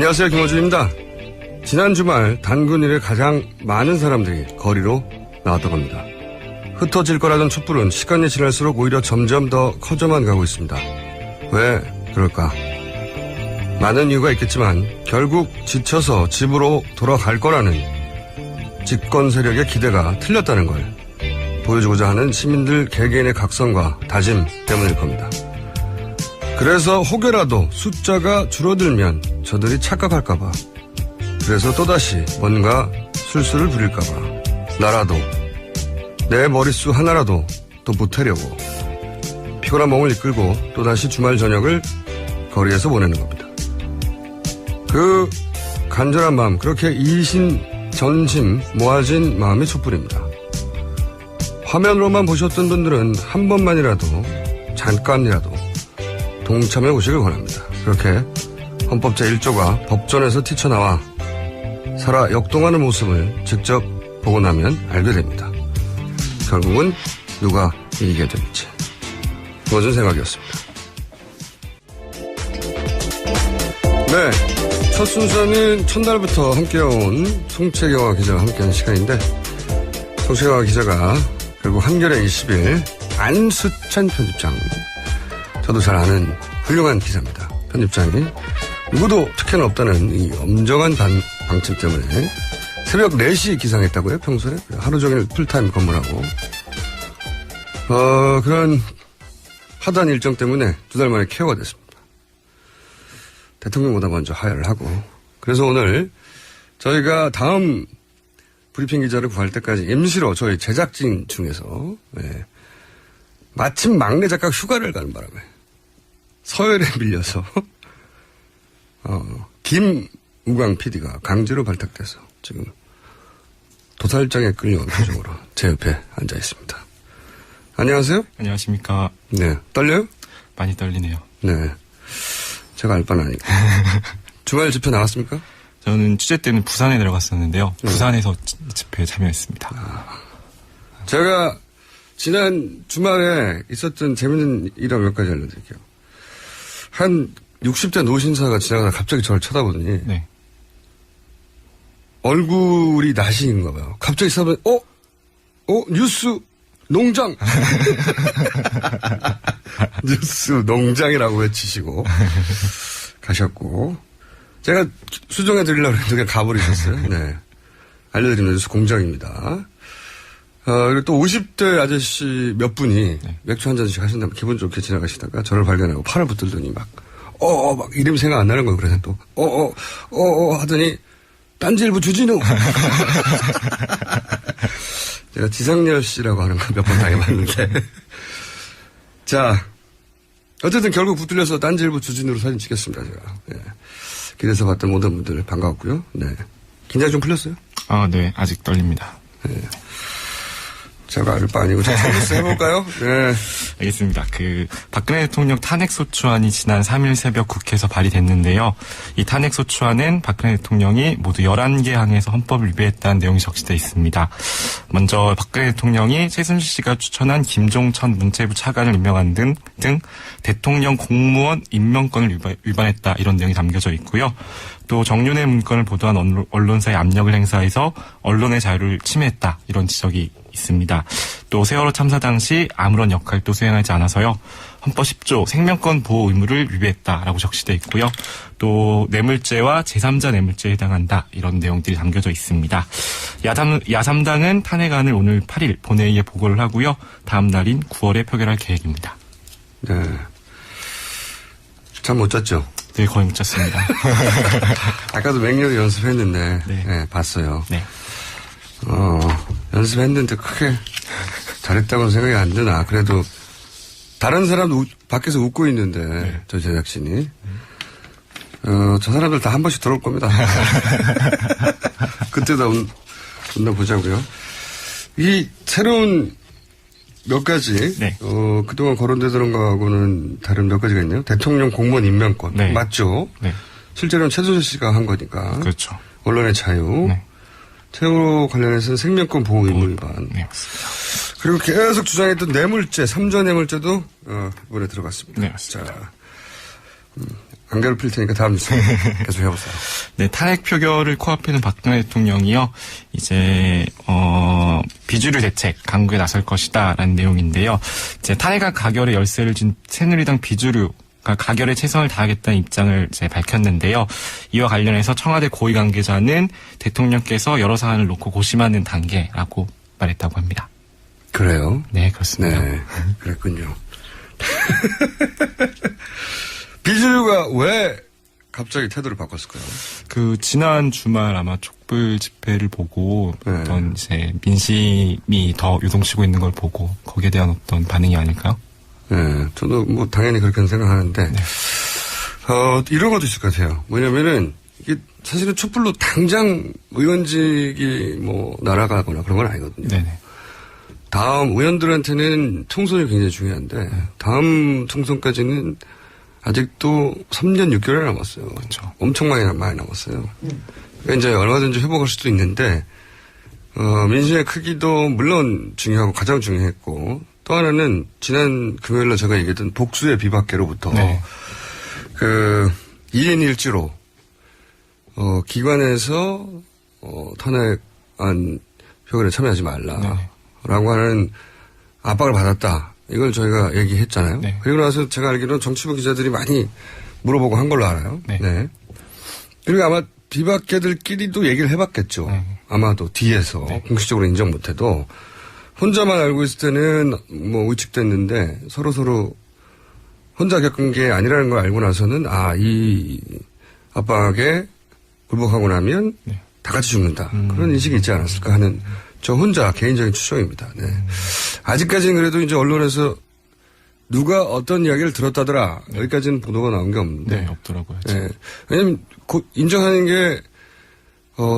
안녕하세요. 김호준입니다. 지난 주말 단군 일에 가장 많은 사람들이 거리로 나왔다고 합니다. 흩어질 거라던 촛불은 시간이 지날수록 오히려 점점 더 커져만 가고 있습니다. 왜 그럴까? 많은 이유가 있겠지만 결국 지쳐서 집으로 돌아갈 거라는 집권 세력의 기대가 틀렸다는 걸 보여주고자 하는 시민들 개개인의 각성과 다짐 때문일 겁니다. 그래서 혹여라도 숫자가 줄어들면 저들이 착각할까봐, 그래서 또다시 뭔가 술수를 부릴까봐 나라도 내 머릿수 하나라도 더 보태려고 피곤한 몸을 이끌고 또다시 주말 저녁을 거리에서 보내는 겁니다. 그 간절한 마음, 그렇게 이신전심 모아진 마음이 촛불입니다. 화면으로만 보셨던 분들은 한 번만이라도 잠깐이라도 동참해 보시길 권합니다. 그렇게 헌법 제1조가 법전에서 튀쳐나와 살아 역동하는 모습을 직접 보고 나면 알게 됩니다. 결국은 누가 이기게 될지. 그것은 생각이었습니다. 네, 첫 순서는 첫날부터 함께해온 송채경화 기자와 함께하는 시간인데, 송채경화 기자가 결국 한겨레 20일 안수찬 편집장, 저도 잘 아는 훌륭한 기자입니다. 편집장이 누구도 특혜는 없다는 이 엄정한 방침 때문에 새벽 4시 기상했다고요, 평소에? 하루 종일 풀타임 근무하고. 그런 하단 일정 때문에 2달 만에 케어가 됐습니다. 대통령보다 먼저 하야를 하고. 그래서 오늘 저희가 다음 브리핑 기자를 구할 때까지 임시로 저희 제작진 중에서, 마침 막내 작가 휴가를 가는 바람에 서열에 밀려서 김우광 PD가 강제로 발탁돼서 지금 도살장에 끌려온 표정으로 제 옆에 앉아 있습니다. 안녕하세요. 안녕하십니까. 네. 떨려요? 많이 떨리네요. 네. 제가 알 바는 아니고. 주말 집회 나왔습니까? 저는 취재 때는 부산에 내려갔었는데요. 부산에서 집회에 참여했습니다. 제가 지난 주말에 있었던 재밌는 일화 몇 가지 알려드릴게요. 한 60대 노신사가 지나가다 갑자기 저를 쳐다보더니, 네. 얼굴이 나시인가 봐요. 갑자기 쳐다보니, 뉴스 농장! 뉴스 농장이라고 외치시고 가셨고, 제가 수정해 드리려고 했는데 그냥 가버리셨어요. 네. 알려드리면 뉴스 공장입니다. 그리고 또 50대 아저씨 몇 분이 맥주 한 잔씩 하신다면 기분 좋게 지나가시다가 저를 발견하고 팔을 붙들더니 막 이름 생각 안 나는 거예요. 그래서 또, 하더니, 딴지일보 주진우! 제가 지상렬 씨라고 하는 거 몇 번 당해봤는데. 자, 어쨌든 결국 붙들려서 딴지일보 주진우로 사진 찍겠습니다, 제가. 네. 길에서 봤던 모든 분들 반가웠고요. 네. 긴장 좀 풀렸어요? 네. 아직 떨립니다. 네. 제가 알 바 아니고 자, 뉴스 해볼까요? 네. 알겠습니다. 박근혜 대통령 탄핵소추안이 지난 3일 새벽 국회에서 발의됐는데요. 이 탄핵소추안은 박근혜 대통령이 모두 11개 항에서 헌법을 위배했다는 내용이 적시되어 있습니다. 먼저 박근혜 대통령이 최순실 씨가 추천한 김종천 문체부 차관을 임명한 등 대통령 공무원 임명권을 위반했다, 이런 내용이 담겨져 있고요. 또 정윤회 문건을 보도한 언론사의 압력을 행사해서 언론의 자유를 침해했다, 이런 지적이 있습니다. 또 세월호 참사 당시 아무런 역할도 수행하지 않아서요, 헌법 10조 생명권 보호 의무를 위배했다라고 적시되어 있고요. 또 뇌물죄와 제3자 뇌물죄에 해당한다, 이런 내용들이 담겨져 있습니다. 야삼당은 탄핵안을 오늘 8일 본회의에 보고를 하고요. 다음 날인 9월에 표결할 계획입니다. 네. 잠 못 잤죠? 네, 거의 못 잤습니다. 아까도 맹렬히 연습했는데, 네. 봤어요. 네. 연습했는데 크게 잘했다고는 생각이 안 드나. 그래도 다른 사람도 밖에서 웃고 있는데, 네. 저 제작진이. 저 사람들 다 한 번씩 들어올 겁니다. 그때도 웃나 보자고요. 이 새로운 몇 가지, 네. 그동안 거론되던 거하고는 다른 몇 가지가 있네요. 대통령 공무원 임명권. 네. 맞죠? 네. 실제로는 최순실 씨가 한 거니까. 그렇죠. 언론의 자유. 네. 세월호 관련해서는 생명권 보호 의무 위반. 네, 맞습니다. 그리고 계속 주장했던 뇌물죄, 3조 뇌물죄도 이번에 들어갔습니다. 네, 맞습니다. 자, 안 괴롭힐 테니까 다음 뉴스 계속 해보세요. 네, 탄핵 표결을 코앞에 둔 박근혜 대통령이요, 이제, 비주류 대책 강구에 나설 것이다라는 내용인데요. 이제 탄핵안 가결의 열쇠를 쥔 새누리당 비주류, 그러니까 가결에 최선을 다하겠다는 입장을 이제 밝혔는데요. 이와 관련해서 청와대 고위 관계자는 대통령께서 여러 사안을 놓고 고심하는 단계라고 말했다고 합니다. 그래요? 네, 그렇습니다. 네, 그랬군요. 비주류가 왜 갑자기 태도를 바꿨을까요? 지난 주말 아마 촛불 집회를 보고 어떤 이제 민심이 더 유동치고 있는 걸 보고 거기에 대한 어떤 반응이 아닐까요? 네, 저도 뭐 당연히 그렇게 생각하는데, 네. 이런 것도 있을 것 같아요. 뭐냐면은, 이게 사실은 촛불로 당장 의원직이 뭐 날아가거나 그런 건 아니거든요. 네네. 다음 의원들한테는 총선이 굉장히 중요한데, 다음 총선까지는 아직도 3년 6개월이 남았어요. 그렇죠. 엄청 많이 남았어요. 그러니까 이제 얼마든지 회복할 수도 있는데, 민심의 크기도 물론 중요하고 가장 중요했고, 또 하나는 지난 금요일날 제가 얘기했던 복수의 비박계로부터, 네. 2인 1지로, 기관에서, 탄핵안 표결에 참여하지 말라. 네. 라고 하는 압박을 받았다. 이걸 저희가 얘기했잖아요. 네. 그리고 나서 제가 알기로는 정치부 기자들이 많이 물어보고 한 걸로 알아요. 네. 네. 그리고 아마 비박계들끼리도 얘기를 해봤겠죠. 네. 아마도 뒤에서 네. 공식적으로 인정 못해도 혼자만 알고 있을 때는 뭐 의측됐는데 서로 혼자 겪은 게 아니라는 걸 알고 나서는 이 압박에 굴복하고 나면 네. 다 같이 죽는다. 그런 인식이 있지 않았을까 하는 저 혼자 개인적인 추정입니다. 네. 아직까지는 그래도 이제 언론에서 누가 어떤 이야기를 들었다더라. 여기까지는 보도가 나온 게 없는데. 네, 없더라고요. 네. 왜냐면 인정하는 게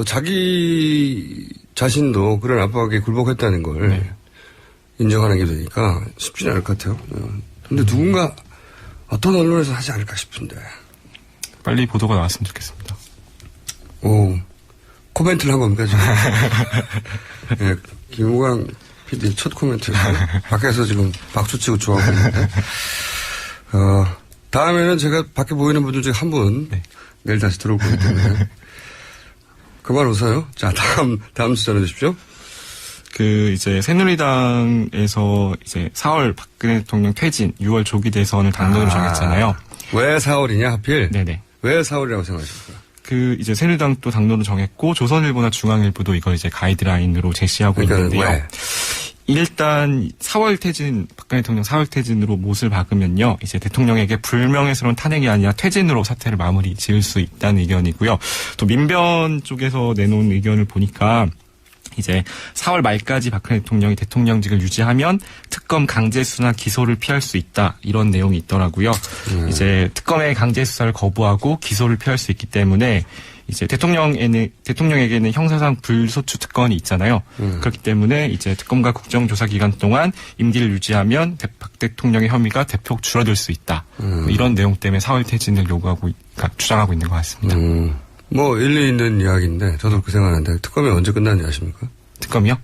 자기 자신도 그런 압박에 굴복했다는 걸 네. 인정하는 게 되니까 쉽지는 않을 것 같아요. 근데 누군가 어떤 언론에서 하지 않을까 싶은데. 빨리 보도가 나왔으면 좋겠습니다. 코멘트를 한 겁니까, 지금? 네, 김우광 PD 첫 코멘트였어요. 밖에서 지금 박수 치고 좋아하고 있는데. 다음에는 제가 밖에 보이는 분들 중에 한 분, 네. 내일 다시 들어올 거기 때문에. 그만 웃어요. 자, 다음 주 전해주십시오. 이제 새누리당에서 이제 4월 박근혜 대통령 퇴진, 6월 조기 대선을 당론으로 정했잖아요. 왜 4월이냐, 하필? 네네. 왜 4월이라고 생각하십니까? 이제 새누리당도 당론으로 정했고, 조선일보나 중앙일보도 이걸 이제 가이드라인으로 제시하고 있는데요. 왜? 일단 4월 퇴진, 박근혜 대통령 4월 퇴진으로 못을 박으면요, 이제 대통령에게 불명예스러운 탄핵이 아니라 퇴진으로 사태를 마무리 지을 수 있다는 의견이고요. 또 민변 쪽에서 내놓은 의견을 보니까 이제 4월 말까지 박근혜 대통령이 대통령직을 유지하면 특검 강제 수사나 기소를 피할 수 있다, 이런 내용이 있더라고요. 이제 특검의 강제 수사를 거부하고 기소를 피할 수 있기 때문에 이제 대통령에게는 형사상 불소추 특권이 있잖아요. 그렇기 때문에 이제 특검과 국정조사 기간 동안 임기를 유지하면 박 대통령의 혐의가 대폭 줄어들 수 있다. 이런 내용 때문에 4월 퇴진을 주장하고 있는 것 같습니다. 뭐 일리 있는 이야기인데 저도 그렇게 생각하는데 특검이 언제 끝나는지 아십니까? 특검이요?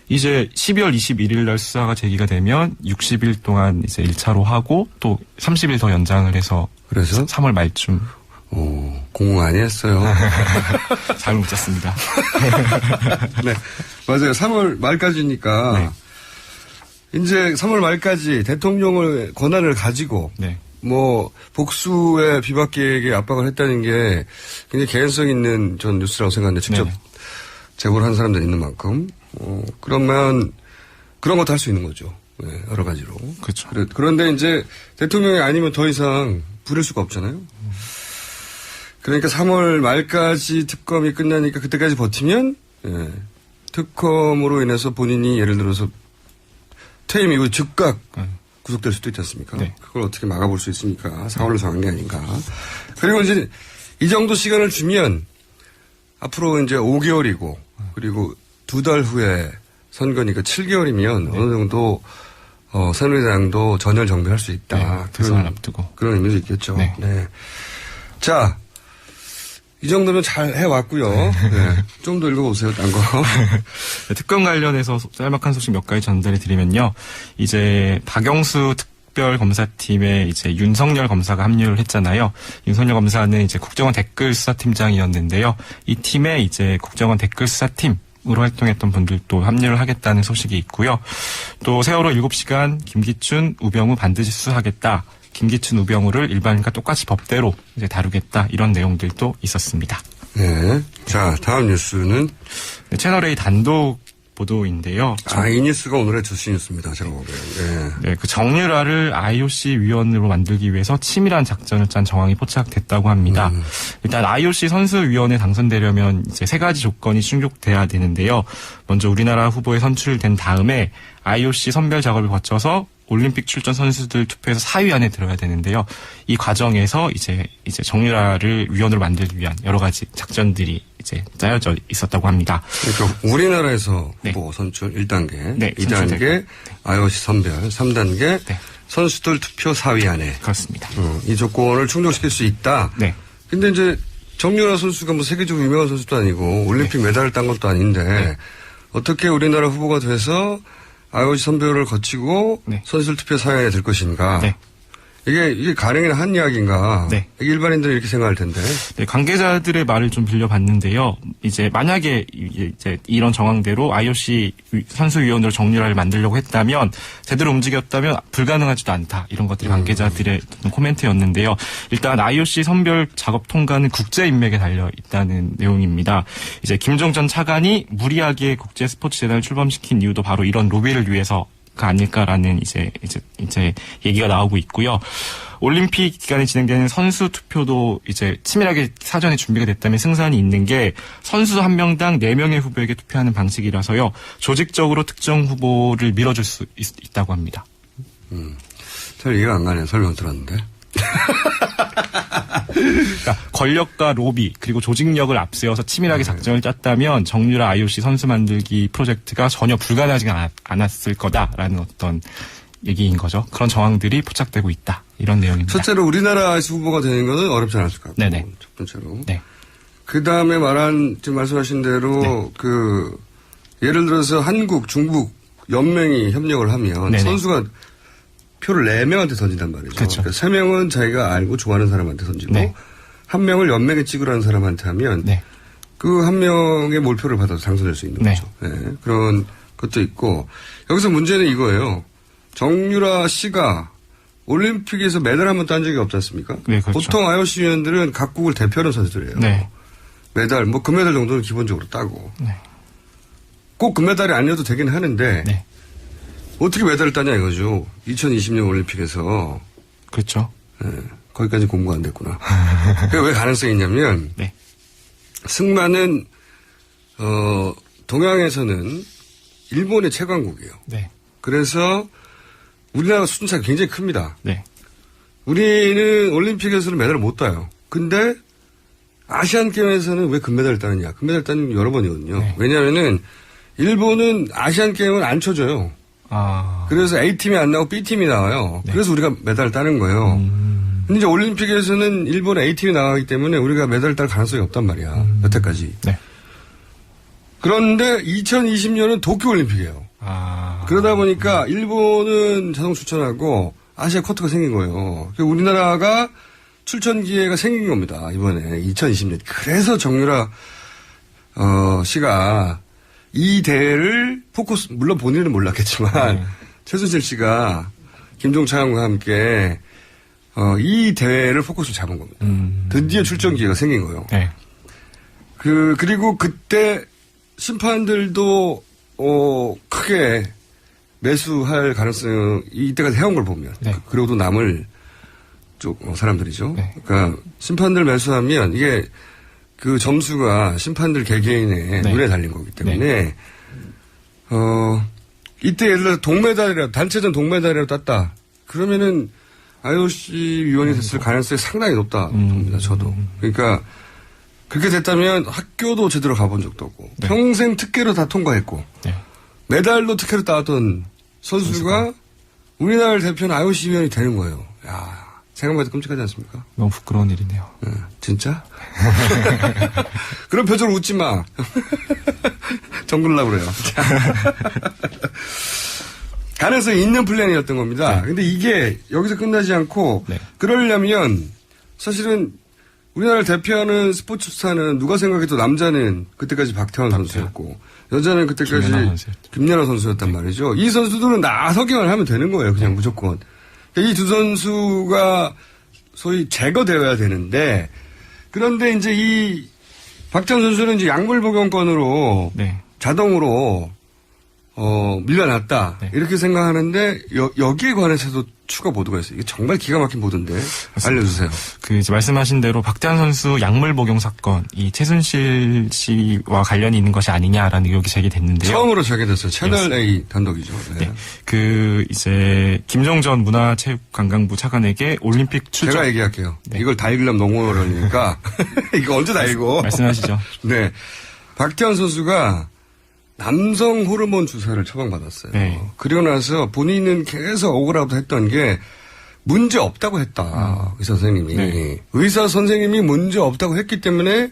이제 12월 21일 날 수사가 제기가 되면 60일 동안 이제 1차로 하고 또 30일 더 연장을 해서 그래서 3월 말쯤. 공부 많이 했어요. 잘 못 짰습니다. 네, 맞아요. 3월 말까지니까 네. 이제 3월 말까지 대통령의 권한을 가지고 네. 뭐 복수의 비박계에게 압박을 했다는 게 굉장히 개연성 있는 전 뉴스라고 생각하는데 직접 네. 제보를 한 사람들이 있는 만큼 그러면 그런 것도 할 수 있는 거죠. 네, 여러 가지로. 그렇죠. 그런데 이제 대통령이 아니면 더 이상 부릴 수가 없잖아요. 그러니까 3월 말까지 특검이 끝나니까 그때까지 버티면 특검으로 인해서 본인이 예를 들어서 퇴임 이후 즉각 구속될 수도 있지 않습니까? 네. 그걸 어떻게 막아볼 수 있으니까 4월로 정한 게 아닌가. 그리고 이제 이 정도 시간을 주면 앞으로 이제 5개월이고 그리고 2달 후에 선거니까 7개월이면 어느 정도 새누리당도 전열 정비할 수 있다. 네, 대선을 앞두고. 그런 의미도 있겠죠. 네. 네. 자, 이 정도면 잘 해왔고요. 네. 좀 더 읽어보세요, 딴 거. 특검 관련해서 짤막한 소식 몇 가지 전달해 드리면요. 이제 박영수 특별검사팀에 이제 윤석열 검사가 합류를 했잖아요. 윤석열 검사는 이제 국정원 댓글수사팀장이었는데요. 이 팀에 이제 국정원 댓글수사팀 으로 활동했던 분들도 합류를 하겠다는 소식이 있고요. 또 세월호 7시간 김기춘, 우병우 반드시 수사하겠다. 김기춘, 우병우를 일반인과 똑같이 법대로 이제 다루겠다. 이런 내용들도 있었습니다. 네. 자, 다음 뉴스는 채널A 단독 보도인데요. 이 뉴스가 오늘의 주시 뉴스입니다. 제가 보기에는. 네. 네, 그 정유라를 IOC 위원으로 만들기 위해서 치밀한 작전을 짠 정황이 포착됐다고 합니다. 일단 IOC 선수위원에 당선되려면 이제 3가지 조건이 충족돼야 되는데요. 먼저 우리나라 후보에 선출된 다음에 IOC 선별 작업을 거쳐서 올림픽 출전 선수들 투표에서 4위 안에 들어야 되는데요. 이 과정에서 이제 정유라를 위원으로 만들기 위한 여러 가지 작전들이 이제 짜여져 있었다고 합니다. 그러니까 우리나라에서 네. 후보 선출 1단계, 네, 2단계 네. IOC 선별, 3단계 네. 선수들 투표 4위 안에. 그렇습니다. 이 조건을 충족시킬 수 있다. 네. 근데 이제 정유라 선수가 뭐 세계적으로 유명한 선수도 아니고 올림픽 메달을 딴 것도 아닌데 어떻게 우리나라 후보가 돼서 IOC 선별을 거치고 선수들 투표 4위 안에 들 것인가. 네. 이게 가능이나 한 이야기인가. 네. 이게 일반인들은 이렇게 생각할 텐데. 네, 관계자들의 말을 좀 빌려봤는데요. 이제 만약에 이제 이런 정황대로 IOC 선수위원으로 정유라를 만들려고 했다면 제대로 움직였다면 불가능하지도 않다. 이런 것들이 관계자들의 코멘트였는데요. 일단 IOC 선별 작업 통과는 국제 인맥에 달려 있다는 내용입니다. 이제 김종 전 차관이 무리하게 국제 스포츠 재단을 출범시킨 이유도 바로 이런 로비를 위해서 가 아닐까라는 이제 얘기가 나오고 있고요. 올림픽 기간에 진행되는 선수 투표도 이제 치밀하게 사전에 준비가 됐다면 승산이 있는 게 선수 한 명당 4명의 후보에게 투표하는 방식이라서요. 조직적으로 특정 후보를 밀어줄 수 있다고 합니다. 잘 이해가 안 가네요. 설명 들었는데. 그러니까 권력과 로비 그리고 조직력을 앞세워서 치밀하게 작전을 짰다면 정유라 IOC 선수 만들기 프로젝트가 전혀 불가능하지 않았을 거다라는 어떤 얘기인 거죠. 그런 정황들이 포착되고 있다. 이런 내용입니다. 첫째로 우리나라 IOC 후보가 되는 것은 어렵지 않았을 것 같고. 네네. 첫 번째로. 네. 그 다음에 지금 말씀하신 대로 예를 들어서 한국, 중국 연맹이 협력을 하면 네네. 선수가 표를 4명한테 던진단 말이죠. 그렇죠. 그러니까 3명은 자기가 알고 좋아하는 사람한테 던지고 네. 1명을 연맹에 찍으라는 사람한테 하면 그 1명의 몰표를 받아서 당선될 수 있는 거죠. 네. 그런 것도 있고 여기서 문제는 이거예요. 정유라 씨가 올림픽에서 메달 한 번 딴 적이 없지 않습니까? 네, 그렇죠. 보통 IOC 위원들은 각국을 대표하는 선수들이에요. 네. 메달, 금메달 정도는 기본적으로 따고. 꼭 금메달이 아니어도 되긴 하는데 어떻게 메달을 따냐 이거죠. 2020년 올림픽에서. 그렇죠. 거기까지 공부가 안 됐구나. 왜 가능성이 있냐면 승마는 동양에서는 일본의 최강국이에요. 그래서 우리나라 수준차가 굉장히 큽니다. 우리는 올림픽에서는 메달을 못 따요. 근데 아시안게임에서는 왜 금메달을 따느냐. 금메달 따는 게 여러 번이거든요. 왜냐하면은 일본은 아시안게임은 안 쳐줘요. 그래서 A팀이 안 나오고 B팀이 나와요. 그래서 우리가 메달을 따는 거예요. 근데 이제 올림픽에서는 일본 A팀이 나가기 때문에 우리가 메달을 딸 가능성이 없단 말이야. 여태까지. 그런데 2020년은 도쿄올림픽이에요. 그러다 보니까 일본은 자동 출전하고 아시아 쿼터가 생긴 거예요. 우리나라가 출전 기회가 생긴 겁니다. 이번에 2020년. 그래서 정유라 씨가 이 대회를 물론 본인은 몰랐겠지만 최순실 씨가 김종차관과 함께 이 대회를 포커스로 잡은 겁니다. 드디어 출전 기회가 생긴 거예요. 그리고 그때 심판들도 크게 매수할 가능성이 이때까지 해온 걸 보면 그리고도 남을 쪽 사람들이죠. 그러니까 심판들 매수하면 이게 그 점수가 심판들 개개인의 눈에 달린 거기 때문에 이때 예를 들어 동메달이라도 단체전 동메달이라도 땄다. 그러면은 IOC 위원이 됐을 가능성이 상당히 높다 봅니다. 저도. 그러니까 그렇게 됐다면 학교도 제대로 가본 적도 없고 평생 특혜로 다 통과했고 메달도 특혜로 따왔던 선수가 우리나라를 대표하는 IOC 위원이 되는 거예요. 야, 생각만 해도 끔찍하지 않습니까? 너무 부끄러운 일이네요. 진짜? 그런 표정으로 웃지 마. 정글라고 그래요. 가능성이 있는 플랜이었던 겁니다. 네. 근데 이게 여기서 끝나지 않고 네. 그러려면 사실은 우리나라를 대표하는 스포츠 스타는 누가 생각해도 남자는 그때까지 박태환 선수였고 여자는 그때까지 김연아 선수였단 말이죠. 이 선수들은 나서기만 하면 되는 거예요. 그냥 무조건. 이 두 선수가 소위 제거되어야 되는데 그런데 이제 이 박태환 선수는 이제 약물 복용권으로 네. 자동으로 밀려났다. 네. 이렇게 생각하는데 여기에 관해서도 추가 보도가 있어요. 이게 정말 기가 막힌 보도인데 알려주세요. 그 이제 말씀하신 대로 박태환 선수 약물 복용 사건, 이 최순실 씨와 관련이 있는 것이 아니냐라는 의혹이 제기됐는데요. 처음으로 제기됐어요. 채널 A 단독이죠. 네. 네. 그 이제 김종전 문화체육관광부 차관에게 올림픽 출전. 제가 얘기할게요. 네. 이걸 다 읽으려면 너무 어려우니까 이거 언제 다 읽어? 말씀하시죠. 네. 박태환 선수가 남성 호르몬 주사를 처방받았어요. 네. 그리고 나서 본인은 계속 억울하다 했던 게 문제 없다고 했다. 의사 선생님이. 네. 의사 선생님이 문제 없다고 했기 때문에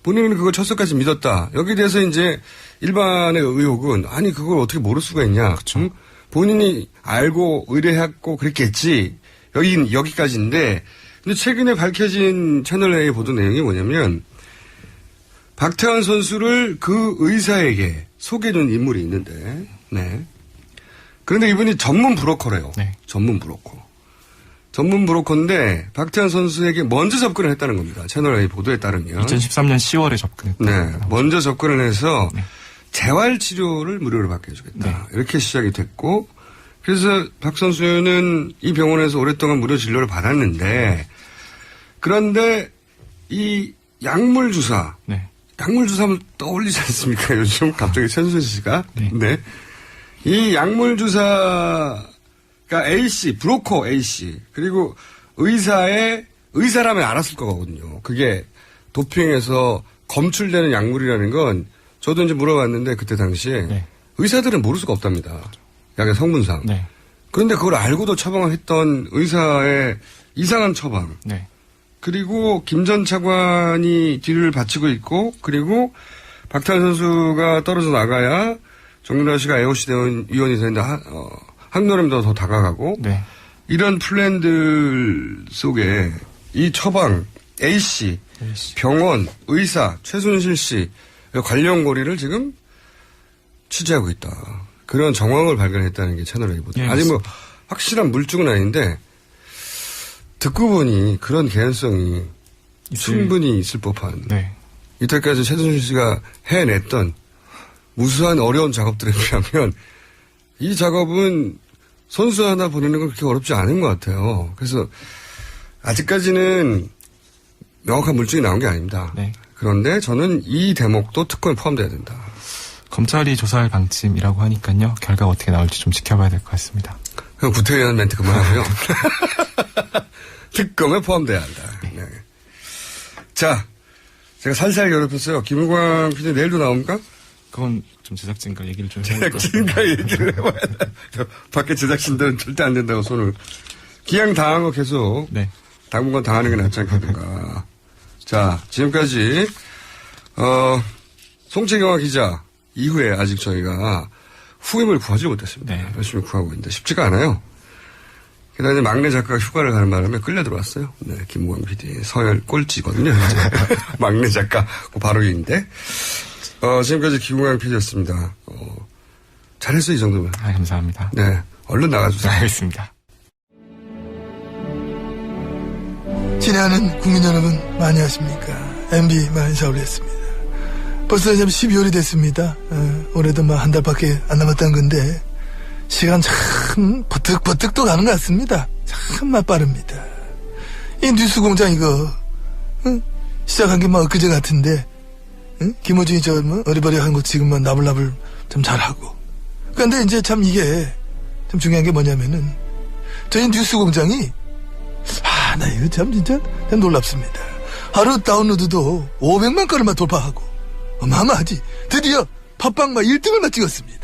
본인은 그걸 첫手까지 믿었다. 여기에 대해서 이제 일반의 의혹은 아니 그걸 어떻게 모를 수가 있냐. 그렇죠. 본인이 알고 의뢰했고 그랬겠지. 여기까지인데 근데 최근에 밝혀진 채널A 보도 내용이 뭐냐면 박태환 선수를 그 의사에게 소개해준 인물이 있는데, 네. 그런데 이분이 전문 브로커래요. 네. 전문 브로커. 전문 브로커인데, 박태환 선수에게 먼저 접근을 했다는 겁니다. 채널A 보도에 따르면. 2013년 10월에 접근했다. 네. 먼저 접근을 해서, 네. 재활치료를 무료로 받게 해주겠다. 네. 이렇게 시작이 됐고, 그래서 박 선수는 이 병원에서 오랫동안 무료 진료를 받았는데, 그런데 이 약물 주사, 네. 약물 주사를 떠올리지 않습니까? 요즘 갑자기 최순실 씨가. 네. 네. 이 약물 주사가 A씨, 브로커 A씨, 그리고 의사라면 알았을 거거든요. 그게 도핑에서 검출되는 약물이라는 건 저도 이제 물어봤는데 그때 당시에 네. 의사들은 모를 수가 없답니다. 약의 성분상. 네. 그런데 그걸 알고도 처방을 했던 의사의 이상한 처방. 네. 그리고 김 전 차관이 뒤를 바치고 있고, 박태환 선수가 떨어져 나가야 정윤아 씨가 AOC 위원이 되는데, 한노름도 더 다가가고, 네. 이런 플랜들 속에 이 처방, A씨, 병원, 의사, 최순실 씨, 관련 고리를 지금 취재하고 있다. 그런 정황을 발견했다는 게 채널A 보도. 예, 아직 뭐, 확실한 물증은 아닌데, 듣고 보니 그런 개연성이 충분히 있을 법한. 네. 이때까지 최순실 씨가 해냈던 무수한 어려운 작업들에 비하면 이 작업은 선수 하나 보내는 건 그렇게 어렵지 않은 것 같아요. 그래서 아직까지는 명확한 물증이 나온 게 아닙니다. 네. 그런데 저는 이 대목도 특검에 포함돼야 된다. 검찰이 조사할 방침이라고 하니까요. 결과가 어떻게 나올지 좀 지켜봐야 될 것 같습니다. 그럼 구태의원 멘트 그만하고요. 특검에 포함돼야 한다. 네. 자, 제가 살살 괴롭혔어요. 김우광 PD 내일도 나옵니까? 그건 좀 제작진과 얘기를 좀 해볼까요? 제작진과 얘기를 해봐야 돼. 밖에 제작진들은 절대 안 된다고 손을. 기양 당한 거 계속. 네. 당분간 당하는 게 낫지 않겠는가. 자, 지금까지, 송채경화 기자 이후에 아직 저희가 후임을 구하지 못했습니다. 네. 열심히 구하고 있는데 쉽지가 않아요. 게다가 이제 막내 작가가 휴가를 가는 바람에 끌려 들어왔어요. 네, 김우광 PD 서열 꼴찌거든요. 현재. 막내 작가 바로 위인데. 지금까지 김우광 PD였습니다. 잘했어요, 이 정도면. 아, 감사합니다. 네, 얼른 나가주세요. 알겠습니다. 친애하는 국민 여러분 많이 하십니까? MB 만샤올리였습니다. 벌써 이제 12월이 됐습니다. 올해도 막 한 달밖에 안 남았다는 건데 시간 참 버뜩버뜩 또 가는 것 같습니다. 참만 빠릅니다. 이 뉴스공장 이거 시작한 게 막 엊그제 같은데 김호중이 저 뭐 어리버리한 거 지금 막 나불나불 좀 잘하고. 그런데 이제 참 이게 참 중요한 게 뭐냐면은 저희 뉴스공장이 나 이거 참 진짜 놀랍습니다. 하루 다운로드도 500만 건을 막 돌파하고 어마어마하지. 드디어 팟빵 막 1등을 막 찍었습니다.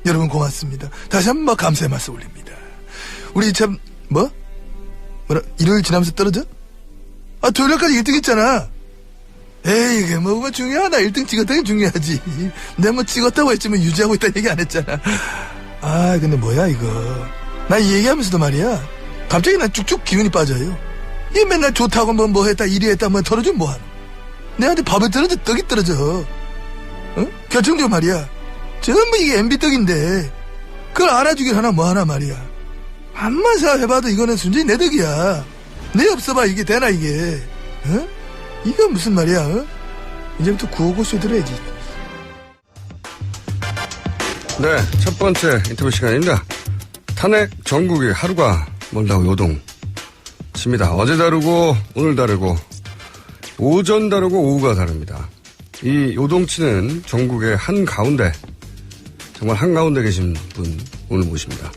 여러분 고맙습니다. 다시 한번 막 감사의 말씀 올립니다. 우리 참 일요일 지나면서 떨어져? 토요일까지 1등 했잖아. 에이 이게 뭐가 중요하나. 1등 찍었다는 게 중요하지. 내가 뭐 찍었다고 했지만 유지하고 있다는 얘기 안 했잖아. 아, 근데 뭐야, 이거. 나 이 얘기하면서도 말이야. 갑자기 난 쭉쭉 기운이 빠져요. 이게 맨날 좋다고 뭐 했다, 이리 했다, 뭐 털어주면 뭐하노. 내한테 밥을 떨어져, 떡이 떨어져. 응? 결정적으로 말이야. 전부 이게 MB 떡인데, 그걸 알아주길 하나 뭐하나 말이야. 암만 생각해봐도 이거는 순전히 내 덕이야. 내 없어봐, 이게 되나, 이게. 응? 이거 무슨 말이야, 응? 이제부터 구호고쇼 들어야지. 네, 첫 번째 인터뷰 시간입니다. 탄핵 전국이 하루가 멀다고 요동칩니다. 어제 다르고 오늘 다르고 오전 다르고 오후가 다릅니다. 이 요동치는 전국의 한가운데, 정말 한가운데 계신 분 오늘 모십니다.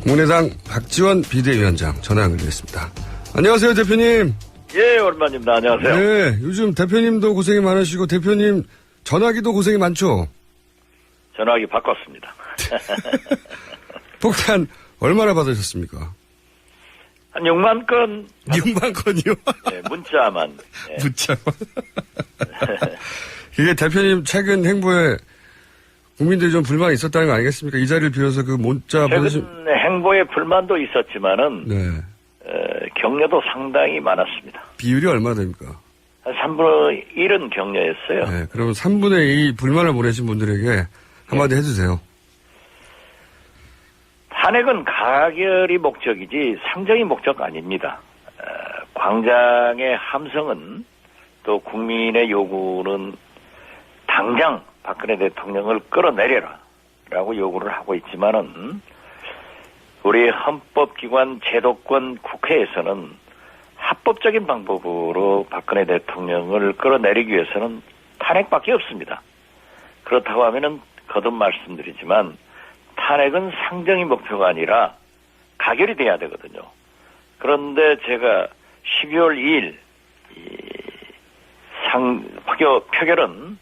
국민의당 박지원 비대위원장 전화 연결되겠습니다. 안녕하세요, 대표님. 예, 오랜만입니다. 안녕하세요. 네, 요즘 대표님도 고생이 많으시고 대표님 전화기도 고생이 많죠? 전화기 바꿨습니다. 폭탄 얼마나 받으셨습니까? 한 6만 건. 6만 건이요? 네, 문자만. 네. 문자만. 이게 대표님 최근 행보에 국민들이 좀 불만이 있었다는 거 아니겠습니까? 이 자리를 빌어서 그 문자 보내신. 최근 행보에 불만도 있었지만은, 네. 격려도 상당히 많았습니다. 비율이 얼마나 됩니까? 한 3분의 1은 격려였어요. 네. 그러면 3분의 2 불만을 보내신 분들에게 한마디 해주세요. 탄핵은 가결이 목적이지 상정이 목적 아닙니다. 광장의 함성은 또 국민의 요구는 당장 박근혜 대통령을 끌어내려라 라고 요구를 하고 있지만은 우리 헌법기관 제도권 국회에서는 합법적인 방법으로 박근혜 대통령을 끌어내리기 위해서는 탄핵밖에 없습니다. 그렇다고 하면은 거듭 말씀드리지만 탄핵은 상정이 목표가 아니라 가결이 돼야 되거든요. 그런데 제가 12월 2일 표결은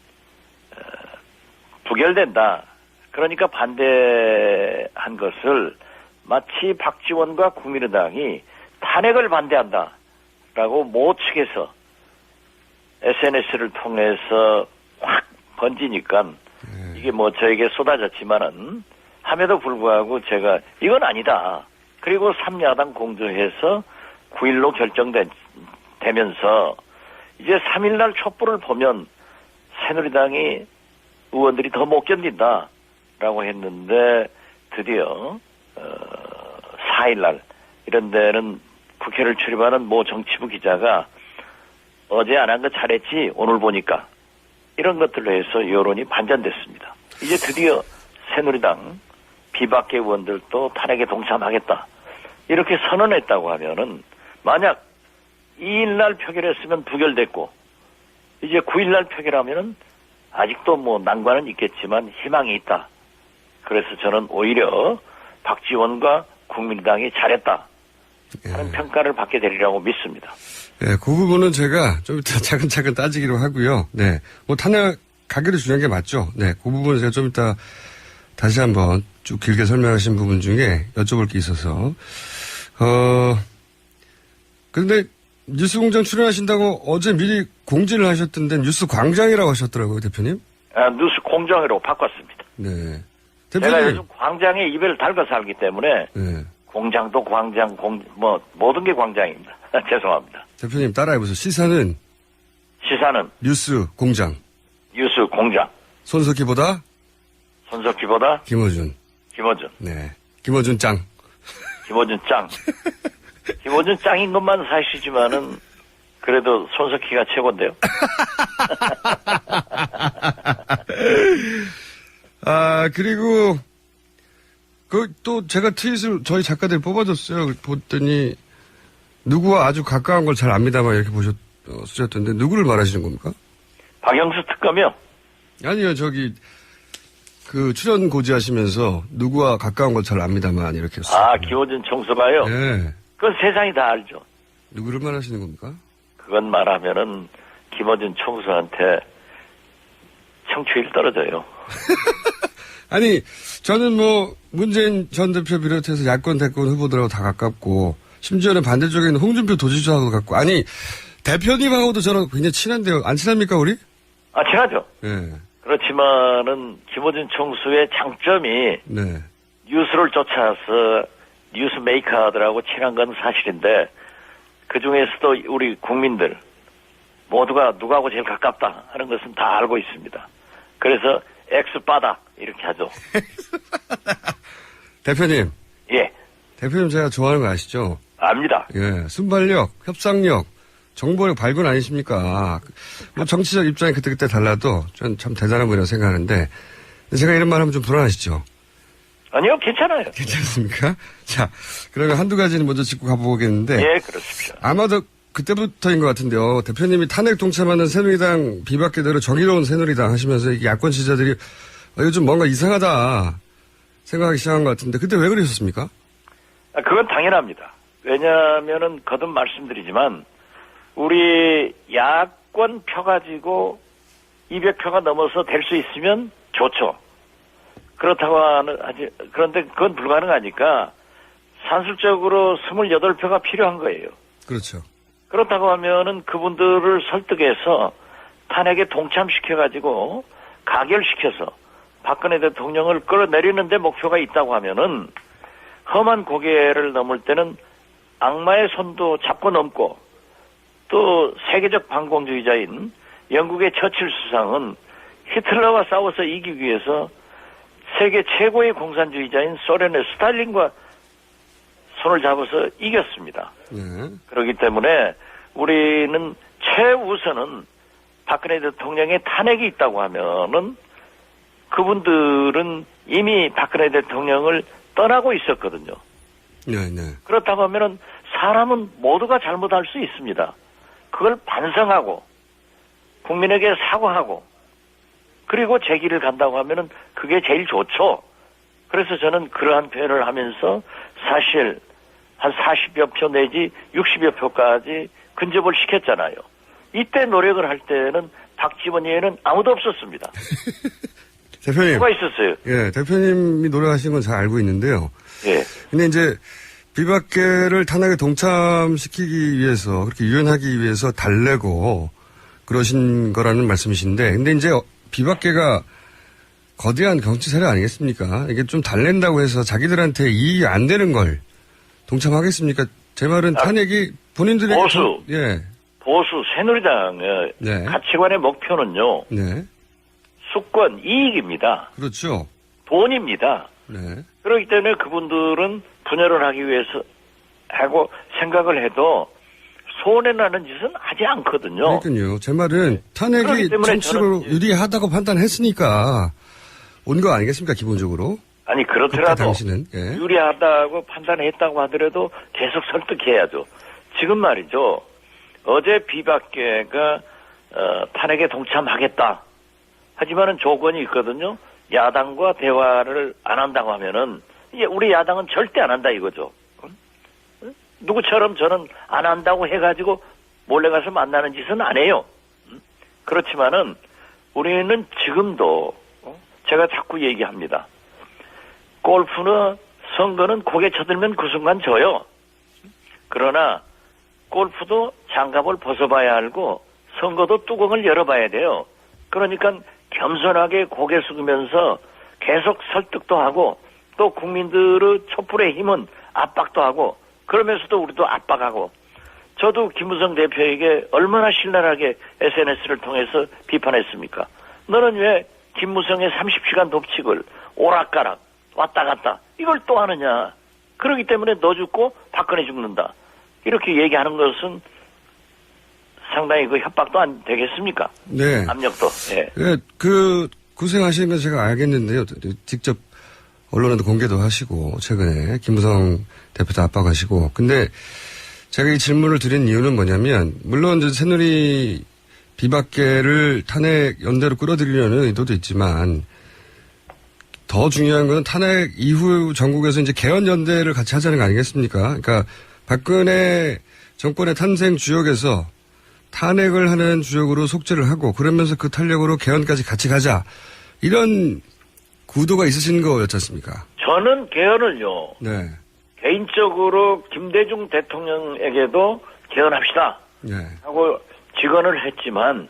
부결된다. 그러니까 반대한 것을 마치 박지원과 국민의당이 탄핵을 반대한다라고 모 측에서 SNS를 통해서 확 번지니까 이게 뭐 저에게 쏟아졌지만은 함에도 불구하고 제가 이건 아니다. 그리고 3야당 공조해서 9일로 결정되면서 이제 3일날 촛불을 보면 새누리당이 의원들이 더 못 견딘다라고 했는데 드디어 4일날 이런 데는 국회를 출입하는 모 정치부 기자가 어제 안 한 거 잘했지 오늘 보니까 이런 것들로 해서 여론이 반전됐습니다. 이제 드디어 새누리당 비박계 의원들도 탄핵에 동참하겠다 이렇게 선언했다고 하면은 만약 2일날 표결했으면 부결됐고 이제 9일날 표결하면은 아직도 뭐 난관은 있겠지만 희망이 있다. 그래서 저는 오히려 박지원과 국민의당이 잘했다 하는 평가를 받게 되리라고 믿습니다. 네, 그 부분은 제가 좀 이따 차근차근 따지기로 하고요. 네, 뭐 탄핵 가결이 중요한 게 맞죠. 네, 그 부분은 제가 좀 이따 다시 한번 쭉 길게 설명하신 부분 중에 여쭤볼 게 있어서 근데 뉴스공장 출연하신다고 어제 미리 공지를 하셨던데 뉴스광장이라고 하셨더라고요, 대표님. 뉴스공장으로 바꿨습니다. 네, 제가 대표님. 요즘 광장에 입을 달고 살기 때문에 네. 공장도 광장, 모든 게 광장입니다. 죄송합니다. 대표님 따라해보세요. 시사는 뉴스 공장. 뉴스 공장. 손석희보다 손석희보다 김어준. 네, 김어준 짱. 김어준 짱. 김어준 짱인 것만 사실이지만은 그래도 손석희가 최고인데요. 그리고 또 제가 트윗을 저희 작가들이 뽑아줬어요. 봤더니 누구와 아주 가까운 걸 잘 압니다만 이렇게 쓰셨던데 누구를 말하시는 겁니까? 박영수 특검이요? 아니요, 그 출연 고지하시면서 누구와 가까운 걸 잘 압니다만 이렇게 썼어요. 김어준 총수가요? 네. 그건 세상이 다 알죠. 누구를 말하시는 겁니까? 그건 말하면은 김어준 총수한테 청취율 떨어져요. 아니, 저는 뭐 문재인 전 대표 비롯해서 야권 대권 후보들하고 다 가깝고 심지어는 반대쪽에 있는 홍준표 도지사하고도 가깝고 아니 대표님하고도 저랑 굉장히 친한데요. 안 친합니까 우리? 친하죠. 네. 그렇지만은 김어준 총수의 장점이 네. 뉴스를 쫓아서 뉴스 메이커들하고 친한 건 사실인데 그 중에서도 우리 국민들 모두가 누구하고 제일 가깝다 하는 것은 다 알고 있습니다. 그래서 X바다 이렇게 하죠. 대표님. 예. 대표님 제가 좋아하는 거 아시죠? 압니다. 예. 순발력, 협상력, 정보력 발군 아니십니까? 뭐 정치적 입장이 그때그때 달라도 전 참 대단한 분이라고 생각하는데 제가 이런 말 하면 좀 불안하시죠? 아니요, 괜찮아요. 괜찮습니까? 자, 그러면 한두 가지는 먼저 짚고 가보겠는데. 예, 그렇습니다. 아마도 그때부터인 것 같은데요. 대표님이 탄핵 동참하는 새누리당 비박계대로 정의로운 새누리당 하시면서 이 야권 지지자들이 요즘 뭔가 이상하다 생각하기 시작한 것 같은데 그때 왜 그러셨습니까? 그건 당연합니다. 왜냐하면은 거듭 말씀드리지만 우리 야권 표 가지고 200표가 넘어서 될 수 있으면 좋죠. 그렇다고 하지 그런데 그건 불가능하니까 산술적으로 28표가 필요한 거예요. 그렇죠. 그렇다고 하면은 그분들을 설득해서 탄핵에 동참시켜가지고 가결시켜서 박근혜 대통령을 끌어내리는데 목표가 있다고 하면은 험한 고개를 넘을 때는 악마의 손도 잡고 넘고 또 세계적 반공주의자인 영국의 처칠 수상은 히틀러와 싸워서 이기기 위해서 세계 최고의 공산주의자인 소련의 스탈린과 손을 잡아서 이겼습니다. 네. 그렇기 때문에 우리는 최우선은 박근혜 대통령의 탄핵이 있다고 하면은 그분들은 이미 박근혜 대통령을 떠나고 있었거든요. 네, 네. 그렇다고 하면은 사람은 모두가 잘못할 수 있습니다. 그걸 반성하고 국민에게 사과하고 그리고 제 길을 간다고 하면은 그게 제일 좋죠. 그래서 저는 그러한 표현을 하면서 사실 한 40여 표 내지 60여 표까지 근접을 시켰잖아요. 이때 노력을 할 때는 박지원 외에는 아무도 없었습니다. 대표님. 누가 있었어요? 예, 대표님이 노력하신 건 잘 알고 있는데요. 예. 근데 이제 비박계를 탄핵에 동참시키기 위해서 그렇게 유연하기 위해서 달래고 그러신 거라는 말씀이신데 근데 이제 비박계가 거대한 정치 세력 아니겠습니까? 이게 좀 달랜다고 해서 자기들한테 이익이 안 되는 걸 동참하겠습니까? 제 말은 탄핵이 본인들에게 보수. 예. 보수 새누리당의 네. 가치관의 목표는요. 네. 수권 이익입니다. 그렇죠. 돈입니다. 네. 그렇기 때문에 그분들은 분열을 하기 위해서 하고 생각을 해도 손해나는 짓은 하지 않거든요. 그러니까요. 제 말은 탄핵이 정치적으로 유리하다고 판단했으니까 온 거 아니겠습니까? 기본적으로. 아니 그렇더라도 당신은, 예. 유리하다고 판단했다고 하더라도 계속 설득해야죠. 지금 말이죠. 어제 비박계가 탄핵에 동참하겠다. 하지만은 조건이 있거든요. 야당과 대화를 안 한다고 하면은 이제 우리 야당은 절대 안 한다 이거죠. 누구처럼 저는 안 한다고 해가지고 몰래 가서 만나는 짓은 안 해요. 그렇지만은 우리는 지금도 제가 자꾸 얘기합니다. 골프는 선거는 고개 쳐들면 그 순간 져요. 그러나 골프도 장갑을 벗어봐야 알고 선거도 뚜껑을 열어봐야 돼요. 그러니까 겸손하게 고개 숙이면서 계속 설득도 하고 또 국민들의 촛불의 힘은 압박도 하고 그러면서도 우리도 압박하고 저도 김무성 대표에게 얼마나 신랄하게 SNS를 통해서 비판했습니까? 너는 왜 김무성의 30시간 독직을 오락가락 왔다 갔다 이걸 또 하느냐. 그렇기 때문에 너 죽고 박근혜 죽는다. 이렇게 얘기하는 것은 상당히 그 협박도 안 되겠습니까? 네. 압력도. 예. 예, 고생하시는 건 제가 알겠는데요. 직접 언론에도 공개도 하시고, 최근에 김무성 대표도 압박하시고. 근데 제가 이 질문을 드린 이유는 뭐냐면, 물론 이제 새누리 비박계를 탄핵 연대로 끌어들이려는 의도도 있지만, 더 중요한 건 탄핵 이후 전국에서 이제 개헌 연대를 같이 하자는 거 아니겠습니까? 그러니까 박근혜 정권의 탄생 주역에서 탄핵을 하는 주역으로 속죄를 하고 그러면서 그 탄력으로 개헌까지 같이 가자. 이런 구도가 있으신 거였지 않습니까? 저는 개헌을요. 네. 개인적으로 김대중 대통령에게도 개헌합시다. 네. 하고 직언을 했지만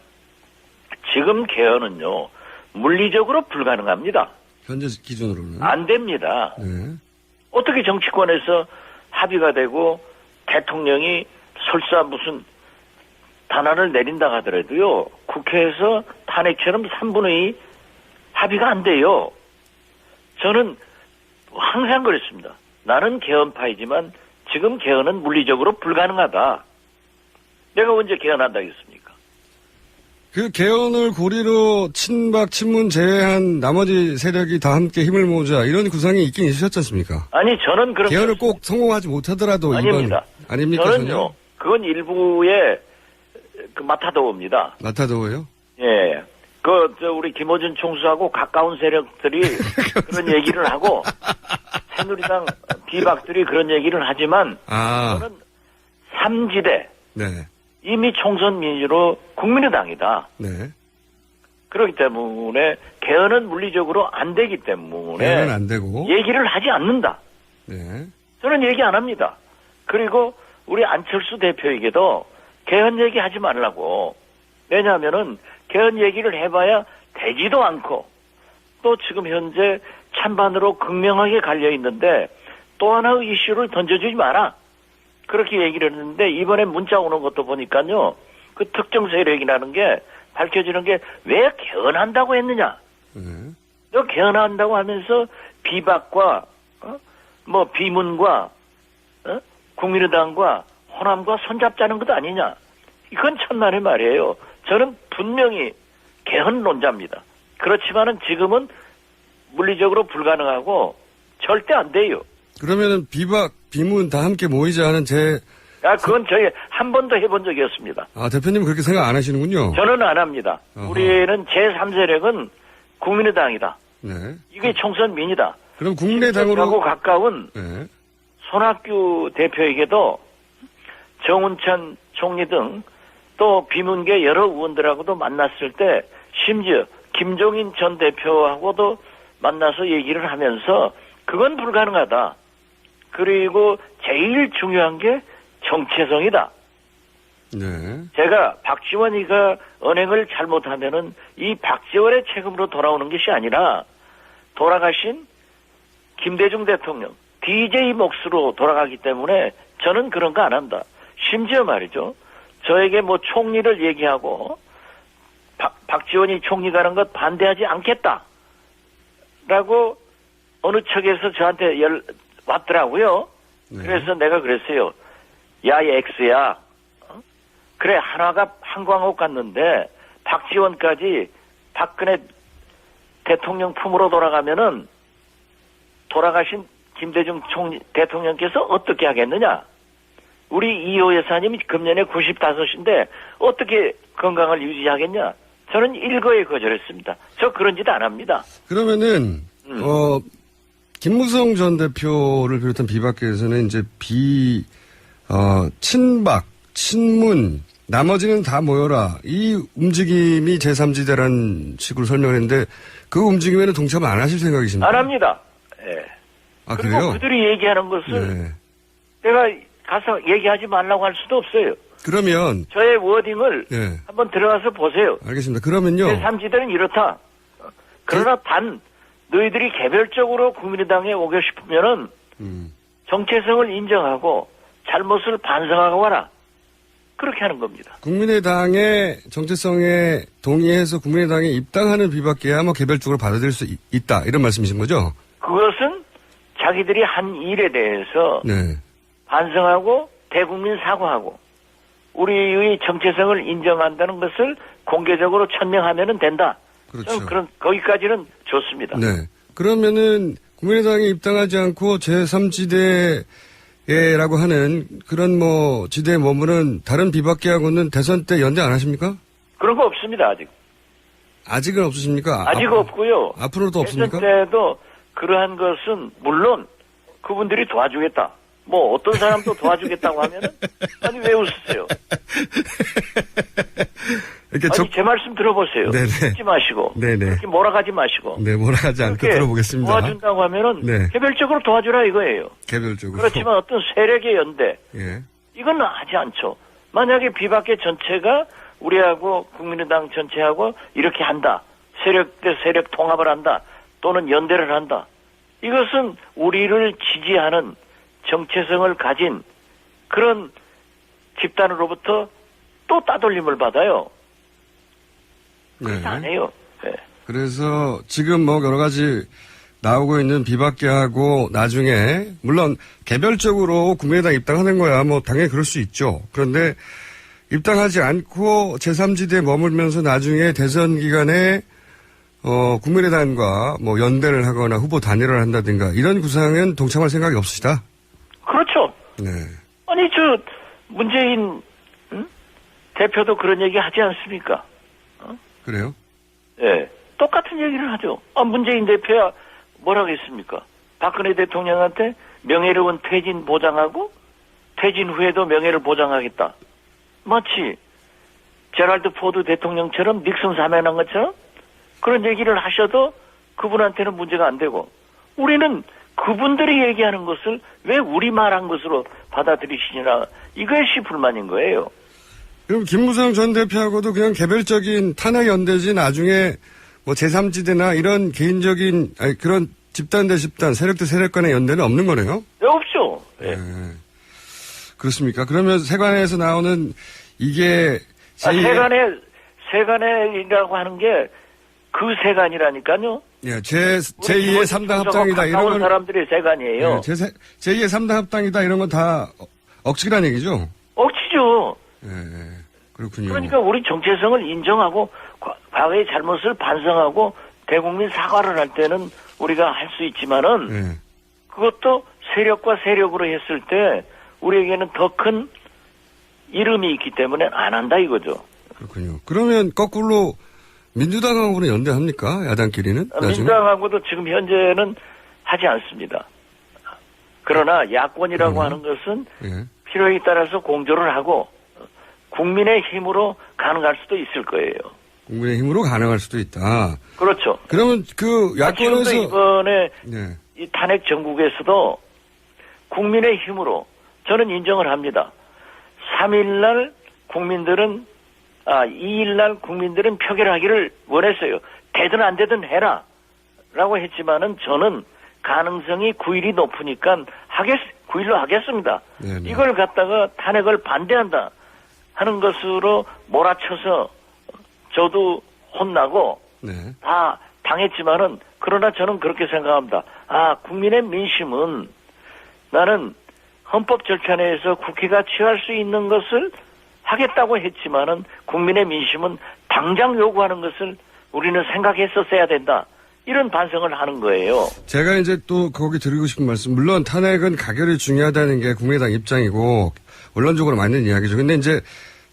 지금 개헌은요. 물리적으로 불가능합니다. 현재 기준으로는. 안 됩니다. 네. 어떻게 정치권에서 합의가 되고 대통령이 설사 무슨 단안을 내린다 하더라도요. 국회에서 탄핵처럼 3분의 2 합의가 안 돼요. 저는 항상 그랬습니다. 나는 개헌파이지만 지금 개헌은 물리적으로 불가능하다. 내가 언제 개헌한다 했습니까? 그 개헌을 고리로 친박, 친문 제외한 나머지 세력이 다 함께 힘을 모으자 이런 구상이 있긴 있으셨지 않습니까? 아니 저는 그렇게 개헌을 꼭 성공하지 못하더라도 아닙니다. 이번 아닙니까? 저는요. 전혀? 그건 일부의 그 마타도어입니다. 마타도어요? 예. 우리 김어준 총수하고 가까운 세력들이 그런 얘기를 하고 새누리당 비박들이 그런 얘기를 하지만 저는 3지대 네. 이미 총선 민주로 국민의당이다. 네. 그렇기 때문에 개헌은 물리적으로 안 되기 때문에 개헌은 안 되고 얘기를 하지 않는다. 네. 저는 얘기 안 합니다. 그리고 우리 안철수 대표에게도 개헌 얘기하지 말라고. 왜냐하면은 개헌 얘기를 해봐야 되지도 않고 또 지금 현재 찬반으로 극명하게 갈려 있는데 또 하나의 이슈를 던져주지 마라. 그렇게 얘기를 했는데 이번에 문자 오는 것도 보니까요. 그 특정 세력이라는 게 밝혀지는 게 왜 개헌한다고 했느냐. 너 개헌한다고 하면서 비박과 비문과 국민의당과 호남과 손잡자는 것 아니냐. 이건 천만의 말이에요. 저는 분명히 개헌론자입니다. 그렇지만은 지금은 물리적으로 불가능하고 절대 안 돼요. 그러면은 비박, 비문 다 함께 모이자 하는 그건 저희 한 번도 해본 적이 없습니다. 대표님 그렇게 생각 안 하시는군요. 저는 안 합니다. 어허. 우리는 제3세력은 국민의당이다. 네. 이게 총선 민이다. 그럼 국민의당으로 하고 가까운 네. 손학규 대표에게도 정운천 총리 등 또 비문계 여러 의원들하고도 만났을 때 심지어 김종인 전 대표하고도 만나서 얘기를 하면서 그건 불가능하다. 그리고 제일 중요한 게 정체성이다. 네. 제가 박지원이가 언행을 잘못하면은 이 박지원의 책임으로 돌아오는 것이 아니라 돌아가신 김대중 대통령 DJ 몫으로 돌아가기 때문에 저는 그런 거 안 한다. 심지어 말이죠. 저에게 총리를 얘기하고 박지원이 총리 가는 것 반대하지 않겠다. 라고 어느 측에서 저한테 왔더라고요. 네. 그래서 내가 그랬어요. 야, X야. 그래, 하나가 한광옥 갔는데 박지원까지 박근혜 대통령 품으로 돌아가면은 돌아가신 김대중 대통령께서 어떻게 하겠느냐? 우리 이호 여사님이 금년에 95인데 어떻게 건강을 유지하겠냐? 저는 일거에 거절했습니다. 저 그런 짓 안 합니다. 그러면은 김무성 전 대표를 비롯한 비박계에서는 이제 친박, 친문, 나머지는 다 모여라. 이 움직임이 제3지대라는 식으로 설명을 했는데 그 움직임에는 동참을 안 하실 생각이십니까? 안 합니다. 예. 그래요? 그리고 그들이 얘기하는 것을 내가 가서 얘기하지 말라고 할 수도 없어요. 그러면 저의 워딩을 한번 들어가서 보세요. 알겠습니다. 그러면요. 제3지대는 이렇다. 그러나 너희들이 개별적으로 국민의당에 오고 싶으면은 정체성을 인정하고 잘못을 반성하고 와라. 그렇게 하는 겁니다. 국민의당의 정체성에 동의해서 국민의당에 입당하는 비박계야 개별적으로 받아들일 수 있다. 이런 말씀이신 거죠? 그것은 자기들이 한 일에 대해서 반성하고 대국민 사과하고 우리의 정체성을 인정한다는 것을 공개적으로 천명하면 된다. 그렇죠. 그런 거기까지는 좋습니다. 네. 그러면은 국민의당에 입당하지 않고 제3지대라고 하는 그런 지대에 머무는 다른 비박계하고는 대선 때 연대 안 하십니까? 그런 거 없습니다, 아직. 아직은 없으십니까? 아직 없고요. 앞으로도 없습니까? 대선 때도 그러한 것은 물론 그분들이 도와주겠다. 어떤 사람도 도와주겠다고 하면은 아니 왜 웃으세요? 제 말씀 들어보세요. 웃지 마시고 그렇게 몰아가지 마시고 몰아가지 않고 들어보겠습니다. 도와준다고 하면은 개별적으로 도와주라 이거예요. 개별적으로. 그렇지만 어떤 세력의 연대 이건 하지 않죠. 만약에 비박계 전체가 우리하고 국민의당 전체하고 이렇게 한다. 세력 대 세력 통합을 한다. 또는 연대를 한다. 이것은 우리를 지지하는 정체성을 가진 그런 집단으로부터 또 따돌림을 받아요. 네. 안 해요. 네. 그래서 지금 뭐 여러 가지 나오고 있는 비박계하고 나중에 물론 개별적으로 국민의당 입당하는 거야 뭐 당연히 그럴 수 있죠. 그런데 입당하지 않고 제3지대에 머물면서 나중에 대선 기간에 국민의당과 뭐 연대를 하거나 후보 단일화를 한다든가 이런 구상은 동참할 생각이 없으시다? 그렇죠. 네. 아니 문재인 대표도 그런 얘기 하지 않습니까? 그래요? 예. 똑같은 얘기를 하죠. 문재인 대표야 뭐라겠습니까? 박근혜 대통령한테 명예로운 퇴진 보장하고 퇴진 후에도 명예를 보장하겠다. 마치 제랄드 포드 대통령처럼 닉슨 사면한 것처럼 그런 얘기를 하셔도 그분한테는 문제가 안 되고 우리는 그분들이 얘기하는 것을 왜 우리 말한 것으로 받아들이시냐 이것이 불만인 거예요. 그럼 김무성 전 대표하고도 그냥 개별적인 탄핵 연대지 나중에 뭐 제3지대나 이런 개인적인 그런 집단 대 집단 세력 대 세력 간의 연대는 없는 거네요? 네, 없죠. 네. 네. 그렇습니까? 그러면 세관에서 나오는 이게 세관이라고 하는 게 그 세관이라니까요. 예, 제2의 3당 합당이다 이런 건 사람들이 세관이에요. 예, 제2의 3당 합당이다 이런 건 다 억지란 얘기죠? 억지죠. 예, 그렇군요. 그러니까 우리 정체성을 인정하고 과거의 잘못을 반성하고 대국민 사과를 할 때는 우리가 할 수 있지만은 예. 그것도 세력과 세력으로 했을 때 우리에게는 더 큰 이름이 있기 때문에 안 한다 이거죠. 그렇군요. 그러면 거꾸로 민주당하고는 연대합니까? 야당끼리는? 나중에? 민주당하고도 지금 현재는 하지 않습니다. 그러나 야권이라고 하는 것은 예. 필요에 따라서 공조를 하고 국민의 힘으로 가능할 수도 있을 거예요. 국민의 힘으로 가능할 수도 있다. 그렇죠. 그러면 그 야권에서 지금도 이번에 네. 이 탄핵 정국에서도 국민의 힘으로 저는 인정을 합니다. 3일날 국민들은 2일날 국민들은 표결하기를 원했어요. 되든 안 되든 해라 라고 했지만은 저는 가능성이 9일이 높으니까 9일로 하겠습니다. 네네. 이걸 갖다가 탄핵을 반대한다 하는 것으로 몰아쳐서 저도 혼나고 네. 다 당했지만은 그러나 저는 그렇게 생각합니다. 국민의 민심은 나는 헌법 절차 내에서 국회가 취할 수 있는 것을 하겠다고 했지만은 국민의 민심은 당장 요구하는 것을 우리는 생각했었어야 된다. 이런 반성을 하는 거예요. 제가 이제 또 거기 드리고 싶은 말씀, 물론 탄핵은 가결이 중요하다는 게 국민의당 입장이고 원론적으로 맞는 이야기죠. 근데 이제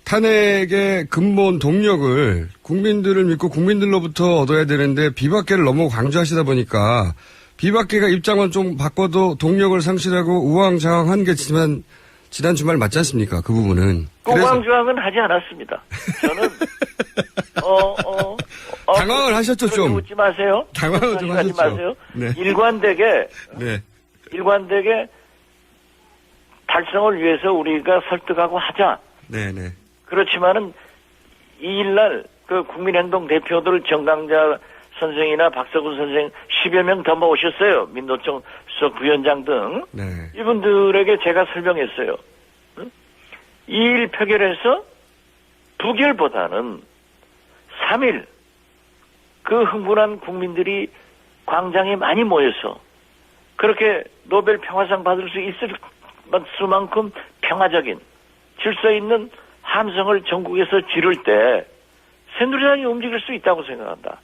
탄핵의 근본 동력을 국민들을 믿고 국민들로부터 얻어야 되는데 비박계를 너무 강조하시다 보니까 비박계가 입장은 좀 바꿔도 동력을 상실하고 우왕좌왕한 게 지난 주말 맞지 않습니까? 그 부분은. 우왕좌왕은 하지 않았습니다. 저는 당황을 하셨죠 좀. 웃지 마세요. 당황을 좀 하셨죠. 마세요. 네. 일관되게 네. 달성을 위해서 우리가 설득하고 하자. 네네. 그렇지만은 2일날 그 국민행동 대표들 정강자 선생이나 박서구 선생 10여 명 더 모셨어요. 민노총 수석 부위원장 등. 네. 이분들에게 제가 설명했어요. 2일 표결에서 부결보다는 3일 그 흥분한 국민들이 광장에 많이 모여서 그렇게 노벨 평화상 받을 수 있을 수만큼 평화적인 질서 있는 함성을 전국에서 지를 때 새누리당이 움직일 수 있다고 생각한다.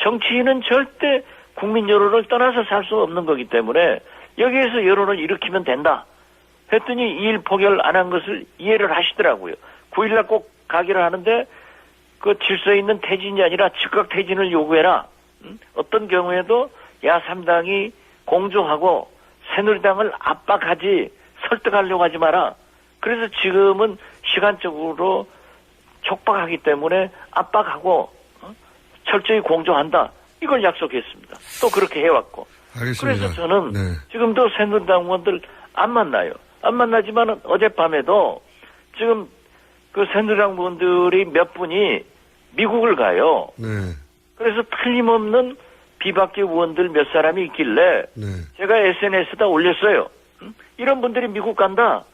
정치인은 절대 국민 여론을 떠나서 살 수 없는 거기 때문에 여기에서 여론을 일으키면 된다. 했더니 2일 포결 안 한 것을 이해를 하시더라고요. 9일날 꼭 가기를 하는데 그 질서 있는 퇴진이 아니라 즉각 퇴진을 요구해라. 어떤 경우에도 야3당이 공조하고 새누리당을 압박하지 설득하려고 하지 마라. 그래서 지금은 시간적으로 촉박하기 때문에 압박하고 철저히 공조한다. 이걸 약속했습니다. 또 그렇게 해왔고. 알겠습니다. 그래서 저는 네. 지금도 새누리당 의원들 안 만나요. 안 만나지만 어젯밤에도 지금 그 새누리당 의원들이 몇 분이 미국을 가요. 네. 그래서 틀림없는 비박계 의원들 몇 사람이 있길래 네. 제가 SNS에다 올렸어요. 이런 분들이 미국 간다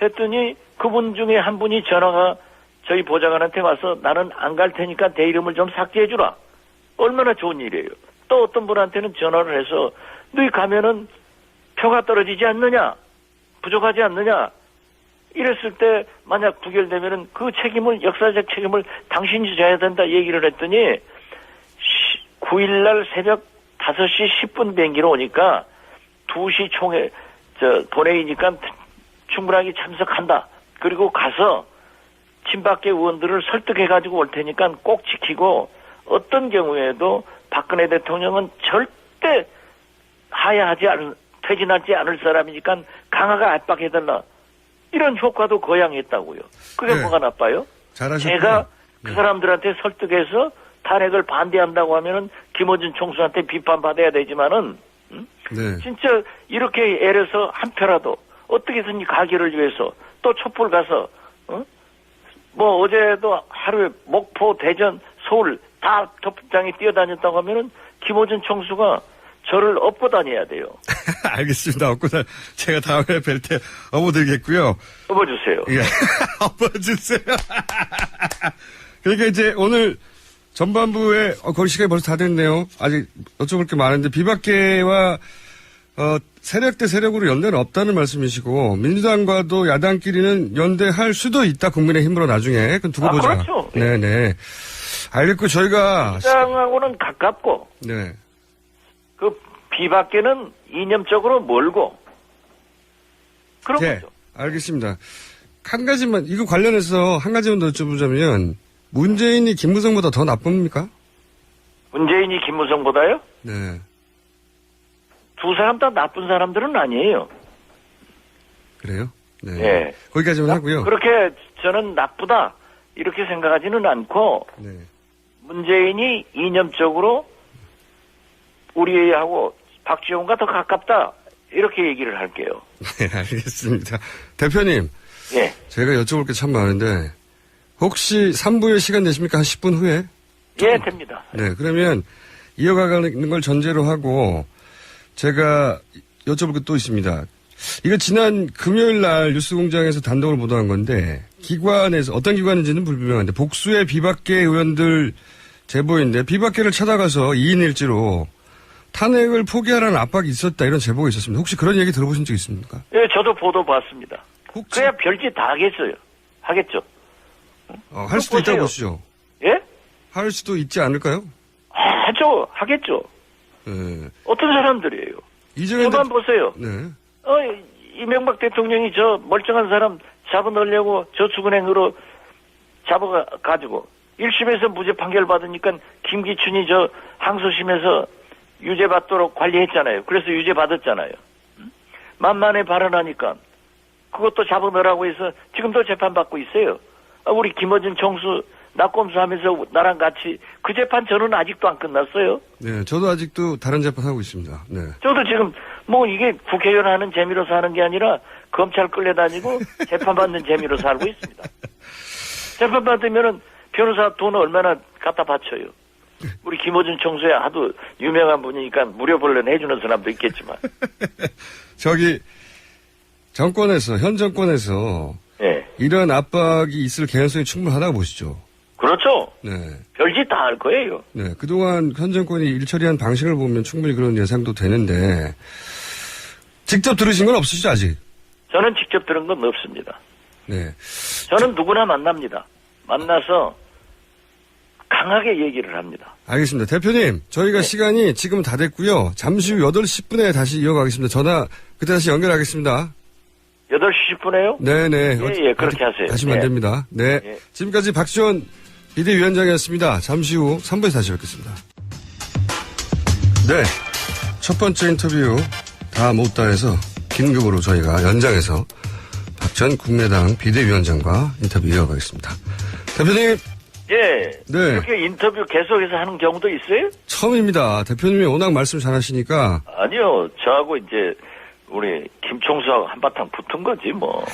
했더니 그분 중에 한 분이 전화가 저희 보좌관한테 와서 나는 안 갈 테니까 내 이름을 좀 삭제해 주라. 얼마나 좋은 일이에요. 또 어떤 분한테는 전화를 해서 너희 가면은 표가 떨어지지 않느냐? 부족하지 않느냐? 이랬을 때 만약 부결되면은 그 책임을 역사적 책임을 당신이 져야 된다 얘기를 했더니 9일날 새벽 5시 10분 비행기로 오니까 2시 총회 본회의니까 충분하게 참석한다. 그리고 가서 친박계 의원들을 설득해가지고 올 테니까 꼭 지키고 어떤 경우에도 박근혜 대통령은 절대 퇴진하지 않을 사람이니까 강하게 압박해달라. 이런 효과도 거양했다고요. 그게 네. 뭐가 나빠요? 잘하셨고요. 제가 그 네. 사람들한테 설득해서 탄핵을 반대한다고 하면은 김어준 총수한테 비판받아야 되지만은 네. 진짜 이렇게 애려서 한 표라도 어떻게든지 가기를 위해서 또 촛불 가서 뭐 어제도 하루에 목포, 대전, 서울 다 토픽장에 뛰어다녔다고 하면은 김어준 총수가 저를 업고 다녀야 돼요. 알겠습니다. 제가 다음에 뵐 때 업어드리겠고요. 업어주세요. 예. 업어주세요. 그러니까 이제 오늘 전반부에 거의 시간이 벌써 다 됐네요. 아직 여쭤볼 게 많은데 비박계와 세력 대 세력으로 연대는 없다는 말씀이시고 민주당과도 야당끼리는 연대할 수도 있다. 국민의힘으로 나중에 그 두고 보자. 그렇죠. 네네. 알겠고 저희가 민주당하고는 가깝고 네. 그 비박계는 이념적으로 멀고 그런 네. 거죠. 알겠습니다. 한 가지만 이거 관련해서 한 가지만 더 여쭤보자면 문재인이 김무성보다 더 나쁩니까? 문재인이 김무성보다요? 네. 두 사람 다 나쁜 사람들은 아니에요. 그래요? 네. 네. 거기까지만 하고요. 그렇게 저는 나쁘다 이렇게 생각하지는 않고 네. 문재인이 이념적으로 우리하고 박지원과 더 가깝다 이렇게 얘기를 할게요. 네, 알겠습니다. 대표님, 예. 제가 여쭤볼 게 참 많은데 혹시 3부에 시간 되십니까? 한 10분 후에? 예, 됩니다. 네, 그러면 이어가는 걸 전제로 하고 제가 여쭤볼 게 또 있습니다. 이거 지난 금요일 날 뉴스공장에서 단독을 보도한 건데 기관에서 어떤 기관인지는 불분명한데 복수의 비박계 의원들 제보인데 비박계를 찾아가서 2인 1지로 탄핵을 포기하라는 압박이 있었다 이런 제보가 있었습니다. 혹시 그런 얘기 들어보신 적 있습니까? 예, 저도 보도 봤습니다. 혹시 그야 별짓 다 하겠어요. 하겠죠. 할 수도 있다고 보시죠. 예? 할 수도 있지 않을까요? 하죠. 하겠죠. 네. 어떤 사람들이에요. 이정현 저만 보세요. 네. 이명박 대통령이 저 멀쩡한 사람 잡아넣으려고 저축은행으로 잡아가지고 1심에서 무죄 판결 받으니까 김기춘이 저 항소심에서 유죄 받도록 관리했잖아요. 그래서 유죄 받았잖아요. 만만해 발언하니까 그것도 잡아넣으라고 해서 지금도 재판받고 있어요. 우리 김어준 총수 낙검수 하면서 나랑 같이 그 재판 저는 아직도 안 끝났어요. 네, 저도 아직도 다른 재판 하고 있습니다. 네. 저도 지금 뭐 이게 국회의원 하는 재미로 사는 게 아니라 검찰 끌려다니고 재판받는 재미로 살고 있습니다. 재판받으면은 변호사 돈 얼마나 갖다 바쳐요. 우리 김어준 총수에 하도 유명한 분이니까 무료 본론 해주는 사람도 있겠지만. 저기 현 정권에서 예. 이런 압박이 있을 개연성이 충분하다고 보시죠. 그렇죠. 네. 별짓 다 할 거예요. 네. 그동안 현 정권이 일처리한 방식을 보면 충분히 그런 예상도 되는데 직접 들으신 건 없으시죠, 아직? 저는 직접 들은 건 없습니다. 네. 저는 누구나 만납니다. 만나서 강하게 얘기를 합니다. 알겠습니다. 대표님, 저희가 시간이 지금 다 됐고요. 잠시 후 8시 10분에 다시 이어가겠습니다. 전화 그때 다시 연결하겠습니다. 8시 10분에요? 네네. 예, 그렇게 하세요. 하시면 안 예. 됩니다. 네. 예. 지금까지 박지원 비대위원장이었습니다. 잠시 후 3부에 다시 뵙겠습니다. 네. 첫 번째 인터뷰 다 못다 해서 긴급으로 저희가 연장해서 박지원 국민의당 비대위원장과 인터뷰 이어가겠습니다. 대표님. 예. 네. 이렇게 인터뷰 계속해서 하는 경우도 있어요? 처음입니다. 대표님이 워낙 말씀 잘하시니까. 아니요. 저하고 이제 우리 김총수하고 한바탕 붙은 거지 뭐.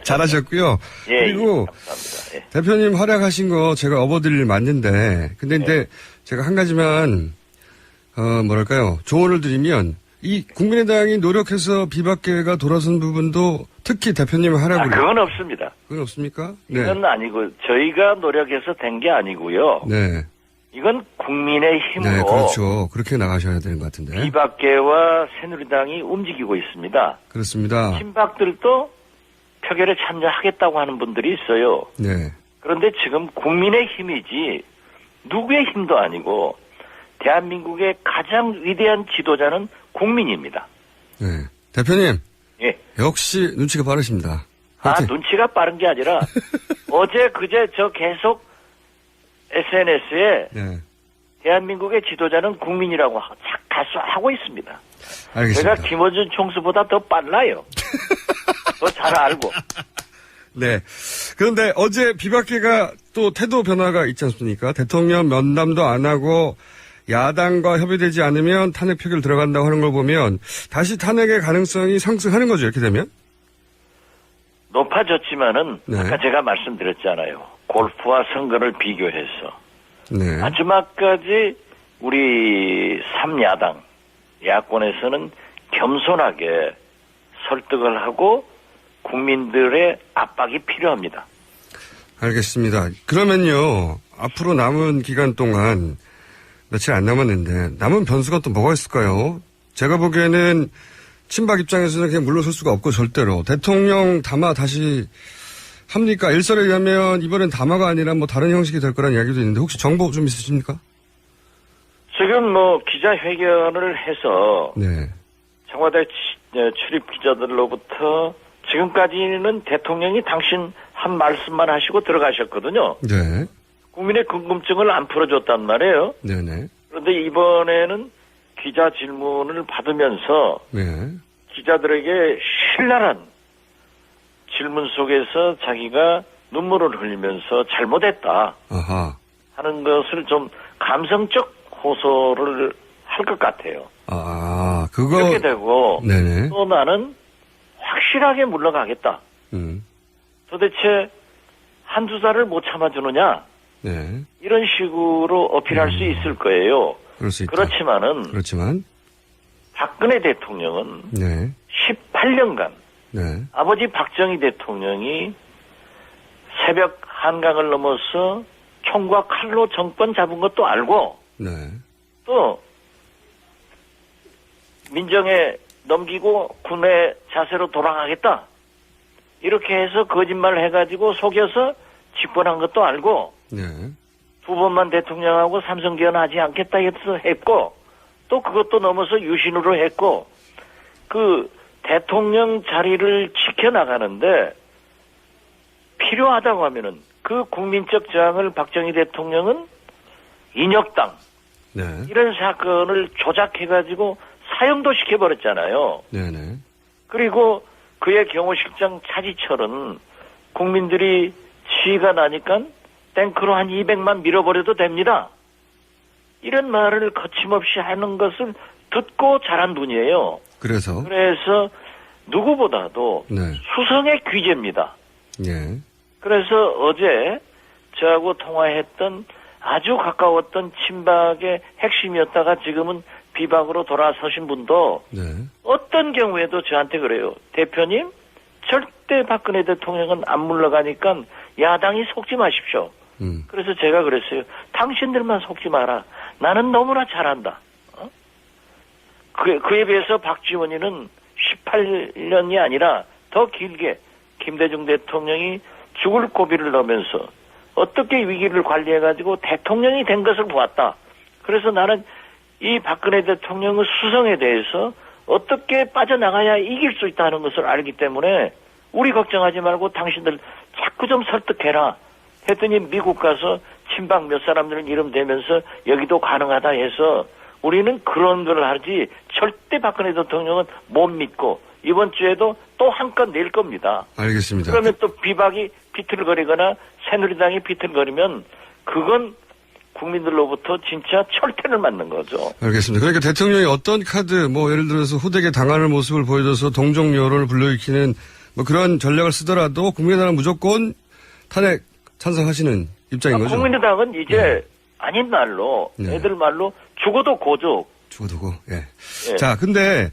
잘하셨고요. 예, 그리고 감사합니다. 예. 대표님 활약하신 거 제가 업어드릴 맞는데 근데 이제 제가 한 가지만 뭐랄까요. 조언을 드리면 이 국민의당이 노력해서 비박계가 돌아선 부분도 특히 대표님이 하라고. 그건 없습니다. 그건 없습니까? 네. 이건 아니고 저희가 노력해서 된 게 아니고요. 네. 이건 국민의 힘으로 네, 그렇죠. 그렇게 나가셔야 되는 것 같은데. 비박계와 새누리당이 움직이고 있습니다. 그렇습니다. 친박들도 표결에 참여하겠다고 하는 분들이 있어요. 네. 그런데 지금 국민의 힘이지 누구의 힘도 아니고 대한민국의 가장 위대한 지도자는 국민입니다. 네. 대표님. 예. 역시 눈치가 빠르십니다. 눈치가 빠른 게 아니라 어제 그제 저 계속 SNS에 네. 대한민국의 지도자는 국민이라고 하고 있습니다. 알겠습니다. 제가 김어준 총수보다 더 빨라요. 더 잘 알고. 네. 그런데 어제 비박계가 또 태도 변화가 있지 않습니까? 대통령 면담도 안 하고 야당과 협의되지 않으면 탄핵 표결 들어간다고 하는 걸 보면 다시 탄핵의 가능성이 상승하는 거죠. 이렇게 되면? 높아졌지만은 네. 아까 제가 말씀드렸잖아요. 골프와 선거를 비교해서 네. 마지막까지 우리 3야당 야권에서는 겸손하게 설득을 하고 국민들의 압박이 필요합니다. 알겠습니다. 그러면요. 앞으로 남은 기간 동안 며칠 안 남았는데 남은 변수가 또 뭐가 있을까요? 제가 보기에는 친박 입장에서는 그냥 물러설 수가 없고 절대로 대통령 담화 다시 합니까? 일설에 의하면 이번엔 담화가 아니라 뭐 다른 형식이 될 거란 이야기도 있는데 혹시 정보 좀 있으십니까? 지금 기자회견을 해서 네. 청와대 출입 기자들로부터 지금까지는 대통령이 당신 한 말씀만 하시고 들어가셨거든요. 네. 국민의 궁금증을 안 풀어줬단 말이에요. 네네. 그런데 이번에는 기자 질문을 받으면서 네. 기자들에게 신랄한 질문 속에서 자기가 눈물을 흘리면서 잘못했다 아하. 하는 것을 좀 감성적 호소를 할 것 같아요. 그거. 그렇게 되고 네네. 또 나는 확실하게 물러가겠다. 도대체 한두 달을 못 참아주느냐? 네. 이런 식으로 어필할 수 있을 거예요. 그럴 수 있다. 그렇지만 박근혜 대통령은 네. 18년간 네. 아버지 박정희 대통령이 새벽 한강을 넘어서 총과 칼로 정권 잡은 것도 알고 네. 또 민정에 넘기고 군의 자세로 돌아가겠다. 이렇게 해서 거짓말을 해가지고 속여서 집권한 것도 알고 네. 두 번만 대통령하고 삼성개헌하지 않겠다 해서 했고 또 그것도 넘어서 유신으로 했고 그 대통령 자리를 지켜나가는데 필요하다고 하면은 그 국민적 저항을 박정희 대통령은 인혁당 네. 이런 사건을 조작해가지고 사형도 시켜버렸잖아요. 네네. 그리고 그의 경호실장 차지철은 국민들이 시위가 나니까 탱크로 한 200만 밀어버려도 됩니다. 이런 말을 거침없이 하는 것을 듣고 자란 분이에요. 그래서 누구보다도 네. 수성의 귀재입니다. 네. 그래서 어제 저하고 통화했던 아주 가까웠던 친박의 핵심이었다가 지금은 비박으로 돌아서신 분도 네. 어떤 경우에도 저한테 그래요. 대표님, 절대 박근혜 대통령은 안 물러가니까 야당이 속지 마십시오. 그래서 제가 그랬어요. 당신들만 속지 마라. 나는 너무나 잘한다. 그에 비해서 박지원이는 18년이 아니라 더 길게 김대중 대통령이 죽을 고비를 넣으면서 어떻게 위기를 관리해가지고 대통령이 된 것을 보았다. 그래서 나는 이 박근혜 대통령의 수성에 대해서 어떻게 빠져나가야 이길 수 있다는 것을 알기 때문에 우리 걱정하지 말고 당신들 자꾸 좀 설득해라. 했더니 미국 가서 친박 몇 사람들은 이름 대면서 여기도 가능하다 해서 우리는 그런 걸 하지 절대 박근혜 대통령은 못 믿고 이번 주에도 또 한 건 낼 겁니다. 알겠습니다. 그러면 또 비박이 비틀거리거나 새누리당이 비틀거리면 그건 국민들로부터 진짜 철퇴를 맞는 거죠. 알겠습니다. 그러니까 대통령이 어떤 카드, 예를 들어서 후대에 당하는 모습을 보여줘서 동정 여론을 불러일으키는 그런 전략을 쓰더라도 국민의당은 무조건 탄핵 찬성하시는 입장인 거죠? 국민의당은 이제 아닌 말로 애들 말로 죽어도 고족 죽어두고, 예. 예. 자, 근데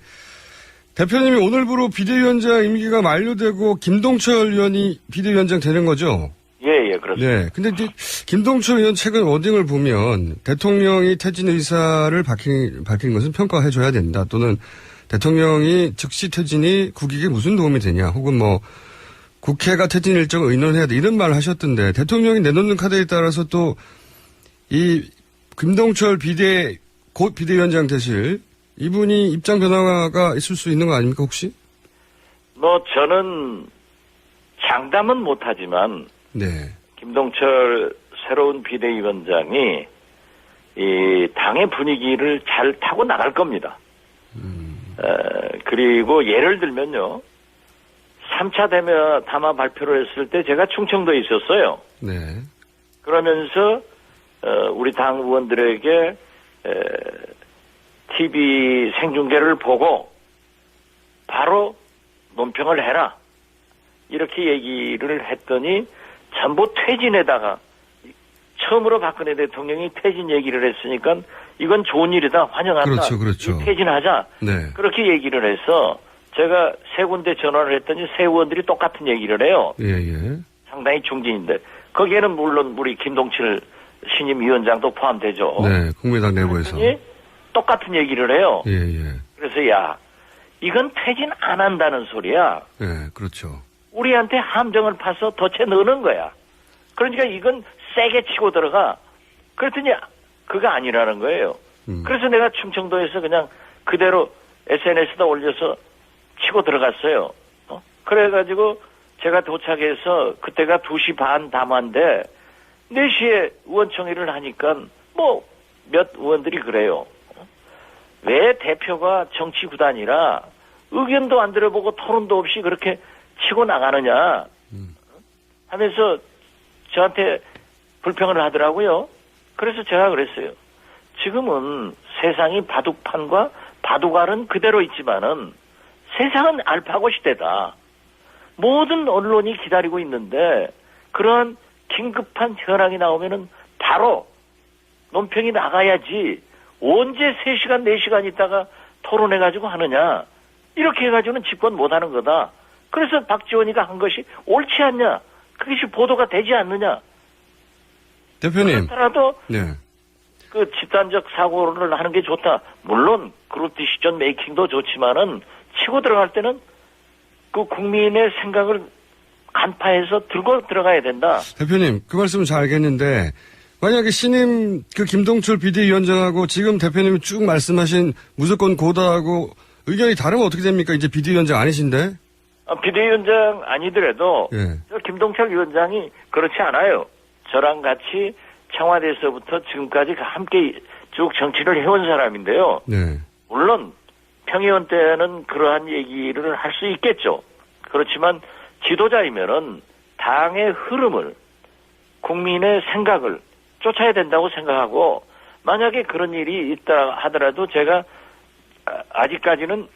대표님이 오늘부로 비대위원장 임기가 만료되고 김동철 의원이 비대위원장 되는 거죠? 예, 그렇습니다. 네. 근데 이제 김동철 의원 최근 워딩을 보면 대통령이 퇴진 의사를 밝힌 것은 평가해줘야 된다. 또는 대통령이 즉시 퇴진이 국익에 무슨 도움이 되냐. 혹은 뭐 국회가 퇴진 일정을 의논해야 돼. 이런 말을 하셨던데 대통령이 내놓는 카드에 따라서 또 이 김동철 곧 비대위원장 되실 이분이 입장 변화가 있을 수 있는 거 아닙니까 혹시? 뭐 저는 장담은 못하지만 네. 김동철 새로운 비대위원장이 이 당의 분위기를 잘 타고 나갈 겁니다. 그리고 예를 들면요. 3차 담화 발표를 했을 때 제가 충청도에 있었어요. 네. 그러면서 우리 당 의원들에게 TV 생중계를 보고 바로 논평을 해라. 이렇게 얘기를 했더니 전부 퇴진에다가 처음으로 박근혜 대통령이 퇴진 얘기를 했으니까 이건 좋은 일이다. 환영한다. 그렇죠. 퇴진하자. 네. 그렇게 얘기를 해서 제가 세 군데 전화를 했더니 세 의원들이 똑같은 얘기를 해요. 예. 상당히 중진인데 거기에는 물론 우리 김동철 신임 위원장도 포함되죠. 네. 국민의당 내부에서. 그랬더니 똑같은 얘기를 해요. 예. 그래서 야 이건 퇴진 안 한다는 소리야. 예, 그렇죠. 우리한테 함정을 파서 덫에 넣는 거야. 그러니까 이건 세게 치고 들어가. 그랬더니 그거 아니라는 거예요. 그래서 내가 충청도에서 그냥 그대로 SNS에다 올려서 치고 들어갔어요. 그래가지고 제가 도착해서 그때가 2시 반 담화인데 4시에 의원총회를 하니까 뭐 몇 의원들이 그래요. 왜 대표가 정치 구단이라 의견도 안 들어보고 토론도 없이 그렇게 치고 나가느냐 하면서 저한테 불평을 하더라고요. 그래서 제가 그랬어요. 지금은 세상이 바둑판과 바둑알은 그대로 있지만은 세상은 알파고 시대다. 모든 언론이 기다리고 있는데 그런 긴급한 현황이 나오면은 바로 논평이 나가야지 언제 3시간, 4시간 있다가 토론해가지고 하느냐. 이렇게 해가지고는 집권 못하는 거다. 그래서 박지원이가 한 것이 옳지 않냐. 그것이 보도가 되지 않느냐. 대표님. 그렇더라도 네. 그 집단적 사고를 하는 게 좋다. 물론 그룹 디시전 메이킹도 좋지만은 치고 들어갈 때는 그 국민의 생각을 간파해서 들고 들어가야 된다. 대표님, 그 말씀은 잘 알겠는데 만약에 신임 그 김동철 비대위원장하고 지금 대표님이 쭉 말씀하신 무조건 고다하고 의견이 다르면 어떻게 됩니까? 이제 비대위원장 아니신데? 비대위원장 아니더라도 예. 저 김동철 위원장이 그렇지 않아요. 저랑 같이 청와대에서부터 지금까지 함께 쭉 정치를 해온 사람인데요. 네. 물론 평의원 때는 그러한 얘기를 할 수 있겠죠. 그렇지만 지도자이면은 당의 흐름을 국민의 생각을 쫓아야 된다고 생각하고 만약에 그런 일이 있다 하더라도 제가 아직까지는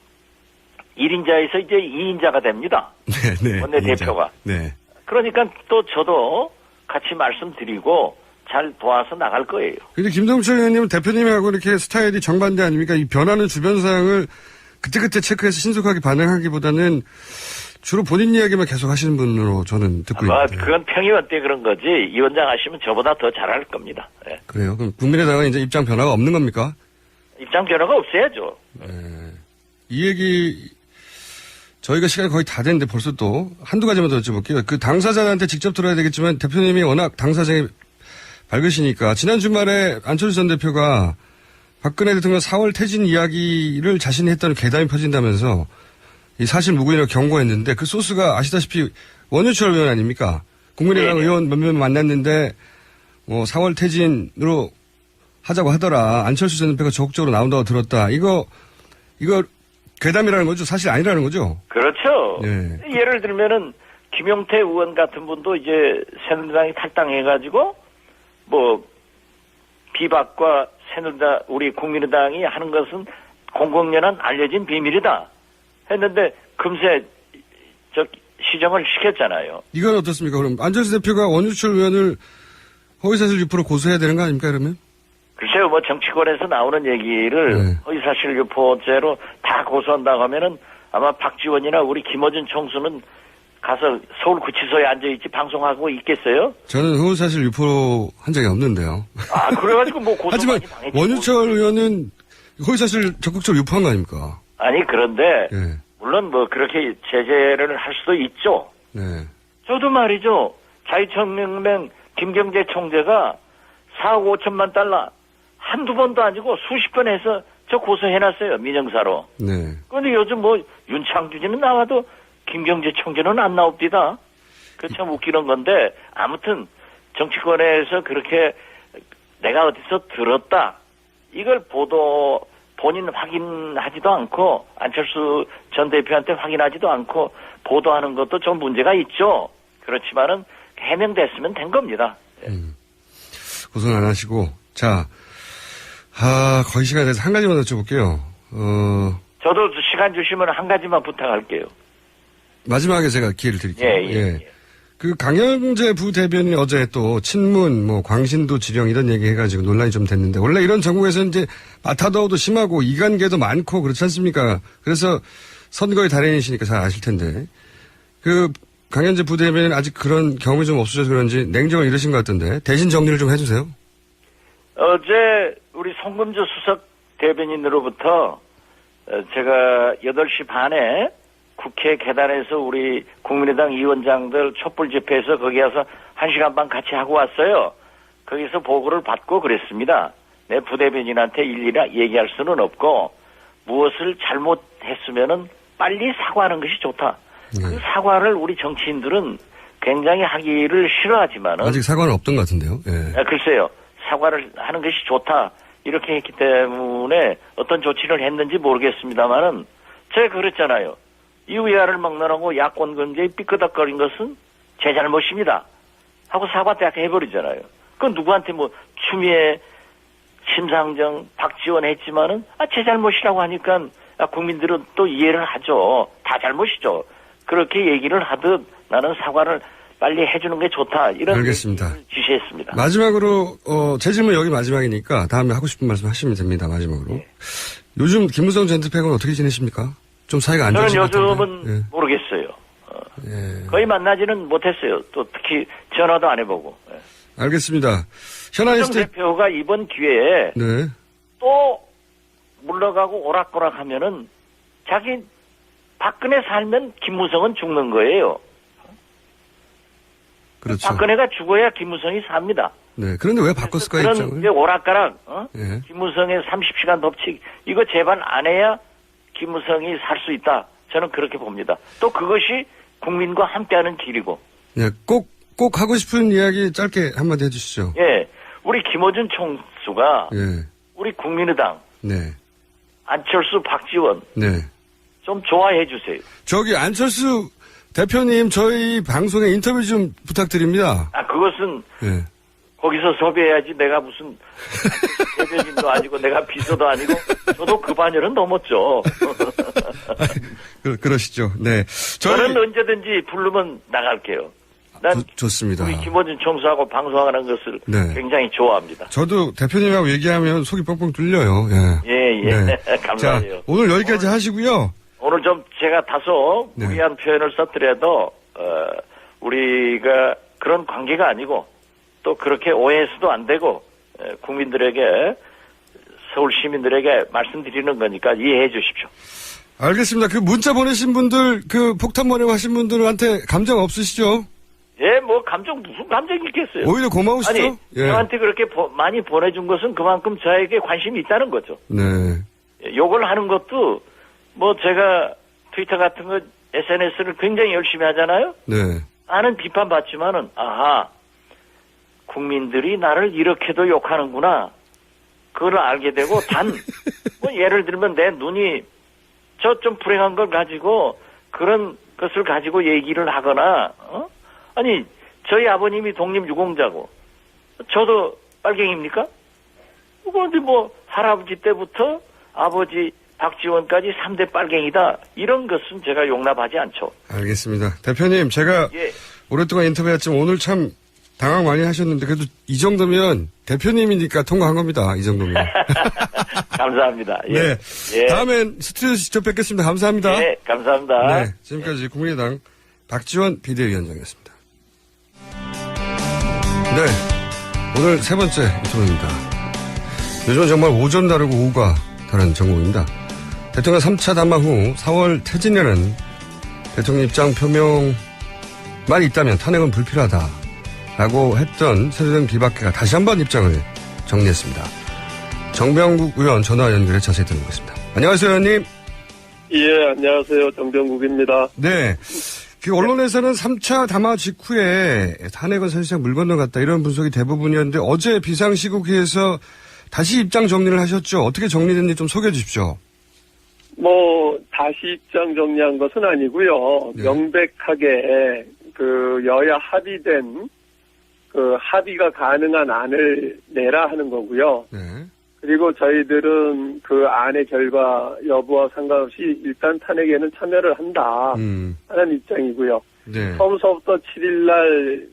1인자에서 이제 2인자가 됩니다. 네. 원내대표가. 네. 그러니까 또 저도 같이 말씀드리고 잘 도와서 나갈 거예요. 근데 김동철 의원님은 대표님하고 이렇게 스타일이 정반대 아닙니까? 이 변하는 주변 사항을 그때그때 체크해서 신속하게 반응하기보다는 주로 본인 이야기만 계속 하시는 분으로 저는 듣고 있는데. 그건 평의원 때 그런 거지. 이 원장 하시면 저보다 더 잘할 겁니다. 네. 그래요? 그럼 국민의당은 이제 입장 변화가 없는 겁니까? 입장 변화가 없어야죠. 이 얘기 저희가 시간이 거의 다 됐는데 벌써 또 한두 가지만 더 여쭤볼게요. 그 당사자한테 직접 들어야 되겠지만 대표님이 워낙 당사자에 밝으시니까 지난 주말에 안철수 전 대표가 박근혜 대통령 4월 퇴진 이야기를 자신이 했다는 괴담이 퍼진다면서 이 사실 무근이라고 경고했는데 그 소스가 아시다시피 원유철 의원 아닙니까? 국민의당 네. 의원 몇몇 만났는데 뭐 4월 퇴진으로 하자고 하더라. 안철수 전 대표가 적극적으로 나온다고 들었다. 이거 괴담이라는 거죠? 사실 아니라는 거죠? 그렇죠. 네. 예를 들면은 김용태 의원 같은 분도 이제 새누리당이 탈당해가지고 뭐 비박과 새누리당 우리 국민의당이 하는 것은 공공연한 알려진 비밀이다 했는데 금세 저 시정을 시켰잖아요. 이건 어떻습니까? 그럼 안철수 대표가 원유철 의원을 허위사실 유포로 고소해야 되는 거 아닙니까? 그러면? 글쎄요, 뭐 정치권에서 나오는 얘기를 네. 허위사실 유포죄로 다 고소한다고 하면은 아마 박지원이나 우리 김어준 총수는 가서 서울구치소에 앉아있지 방송하고 있겠어요? 저는 허위사실 유포한 적이 없는데요. 아, 그래가지고 뭐 고소 하지만 많이 당했지. 원유철 의원은 허위사실 적극적으로 유포한 거 아닙니까? 아니, 그런데 예. 물론 뭐 그렇게 제재를 할 수도 있죠. 네. 저도 말이죠. 자유천명맹 김경재 총재가 4억 5천만 달러 한두 번도 아니고 수십 번 해서 저 고소해놨어요. 민영사로. 네. 그런데 요즘 뭐 윤창준이는 나와도 김경재 총재는 안 나옵니다. 그 참 웃기는 건데 아무튼 정치권에서 그렇게 내가 어디서 들었다. 이걸 본인 확인하지도 않고 안철수 전 대표한테 확인하지도 않고 보도하는 것도 좀 문제가 있죠. 그렇지만은 해명됐으면 된 겁니다. 고소는 안 하시고. 자, 거의 시간이 돼서 한 가지만 여쭤볼게요. 저도 시간 주시면 한 가지만 부탁할게요. 마지막에 제가 기회를 드릴게요. 예. 그 강현재 부대변인이 어제 또 친문, 뭐 광신도 지령 이런 얘기 해가지고 논란이 좀 됐는데 원래 이런 전국에서 이제 마타도도 심하고 이간계도 많고 그렇지 않습니까? 그래서 선거의 달인이시니까 잘 아실 텐데 그 강현재 부대변인 아직 그런 경험이 좀 없으셔서 그런지 냉정을 잃으신 것 같던데 대신 정리를 좀 해주세요. 어제 우리 송금주 수석 대변인으로부터 제가 8시 반에 국회 계단에서 우리 국민의당 위원장들 촛불 집회에서 거기 가서 1시간 반 같이 하고 왔어요. 거기서 보고를 받고 그랬습니다. 내 부대변인한테 일일이 얘기할 수는 없고 무엇을 잘못했으면은 빨리 사과하는 것이 좋다. 그 사과를 우리 정치인들은 굉장히 하기를 싫어하지만은 아직 사과는 없던 것 같은데요. 예. 글쎄요. 사과를 하는 것이 좋다. 이렇게 했기 때문에 어떤 조치를 했는지 모르겠습니다만은 제가 그랬잖아요. 이유야를 막론하고 야권 경제에 삐끄덕거린 것은 제 잘못입니다. 하고 사과 딱 해버리잖아요. 그건 누구한테 뭐 추미애, 심상정, 박지원 했지만은 제 잘못이라고 하니까 국민들은 또 이해를 하죠. 다 잘못이죠. 그렇게 얘기를 하듯 나는 사과를 빨리 해주는 게 좋다. 이런 알겠습니다. 얘기를 지시했습니다. 마지막으로 제 질문 여기 마지막이니까 다음에 하고 싶은 말씀 하시면 됩니다. 마지막으로. 네. 요즘 김무성 전 대표는 어떻게 지내십니까? 좀 사이가 안 저는 좋으신 것 같은데. 요즘은 모르겠어요. 예. 거의 만나지는 못했어요. 또 특히 전화도 안 해보고. 알겠습니다. 현안이 정 대표가 이번 기회에 네. 또 물러가고 오락가락 하면은 자기 박근혜 살면 김무성은 죽는 거예요. 그렇죠. 박근혜가 죽어야 김무성이 삽니다. 네. 그런데 왜 바꿨을까요, 그런 입장을? 이제 오락가락, 예. 김무성의 30시간 법칙 이거 제발 안 해야 김무성이 살 수 있다. 저는 그렇게 봅니다. 또 그것이 국민과 함께하는 길이고. 예. 꼭 하고 싶은 이야기 짧게 한마디 해주시죠. 예, 우리 김어준 총수가 예. 우리 국민의당 네. 안철수, 박지원 네. 좀 좋아해 주세요. 저기 안철수 대표님 저희 방송에 인터뷰 좀 부탁드립니다. 그것은 예. 거기서 섭외해야지. 내가 무슨 대변인도 아니고 내가 비서도 아니고 저도 그 반열은 넘었죠. 그러시죠. 네. 저는 언제든지 부르면 나갈게요. 난 좋습니다. 우리 김어준 총수하고 방송하는 것을 네. 굉장히 좋아합니다. 저도 대표님하고 얘기하면 속이 뻥뻥 뚫려요. 예. 예. 감사해요. 자, 오늘 여기까지 하시고요. 오늘 좀 제가 다소 네. 무리한 표현을 썼더라도 우리가 그런 관계가 아니고 또 그렇게 오해해서도 안 되고 국민들에게 서울 시민들에게 말씀드리는 거니까 이해해 주십시오. 알겠습니다. 그 문자 보내신 분들, 그 폭탄 보내고 하신 분들한테 감정 없으시죠? 예, 뭐 무슨 감정이 있겠어요. 오히려 고마우시죠? 아니, 예. 저한테 그렇게 많이 보내준 것은 그만큼 저에게 관심이 있다는 거죠. 네. 욕을 하는 것도 뭐 제가 트위터 같은 거 SNS를 굉장히 열심히 하잖아요. 네. 많은 비판받지만은 국민들이 나를 이렇게도 욕하는구나. 그걸 알게 되고 뭐 예를 들면 내 눈이 좀 불행한 걸 가지고 그런 것을 가지고 얘기를 하거나 아니 저희 아버님이 독립유공자고 저도 빨갱입니까? 그런데 뭐 할아버지 때부터 아버지 박지원까지 3대 빨갱이다. 이런 것은 제가 용납하지 않죠. 알겠습니다. 대표님, 제가 예. 오랫동안 인터뷰했지만 오늘 참 당황 많이 하셨는데 그래도 이 정도면 대표님이니까 통과한 겁니다. 이 정도면. 감사합니다. 예. 네. 예. 다음엔 스튜디오에서 직접 뵙겠습니다. 감사합니다. 예, 감사합니다. 네. 지금까지 국민의당 박지원 비대위원장이었습니다. 네. 오늘 세 번째 인터뷰입니다. 요즘은 정말 오전 다르고 오후가 다른 정국입니다. 대통령 3차 담화 후 4월 퇴진이라는 대통령 입장 표명만 있다면 탄핵은 불필요하다라고 했던 새누리당 비박계가 다시 한번 입장을 정리했습니다. 정병국 의원 전화 연결해 자세히 들어보겠습니다. 안녕하세요, 의원님. 예, 안녕하세요. 정병국입니다. 네. 그 언론에서는 3차 담화 직후에 탄핵은 사실상 물 건너갔다 이런 분석이 대부분이었는데 어제 비상시국회에서 다시 입장 정리를 하셨죠. 어떻게 정리됐는지 좀 소개해 주십시오. 다시 입장 정리한 것은 아니고요. 네. 명백하게 여야 합의된 합의가 가능한 안을 내라 하는 거고요. 네. 그리고 저희들은 그 안의 결과 여부와 상관없이 일단 탄핵에는 참여를 한다 하는 입장이고요. 네. 처음서부터 7일날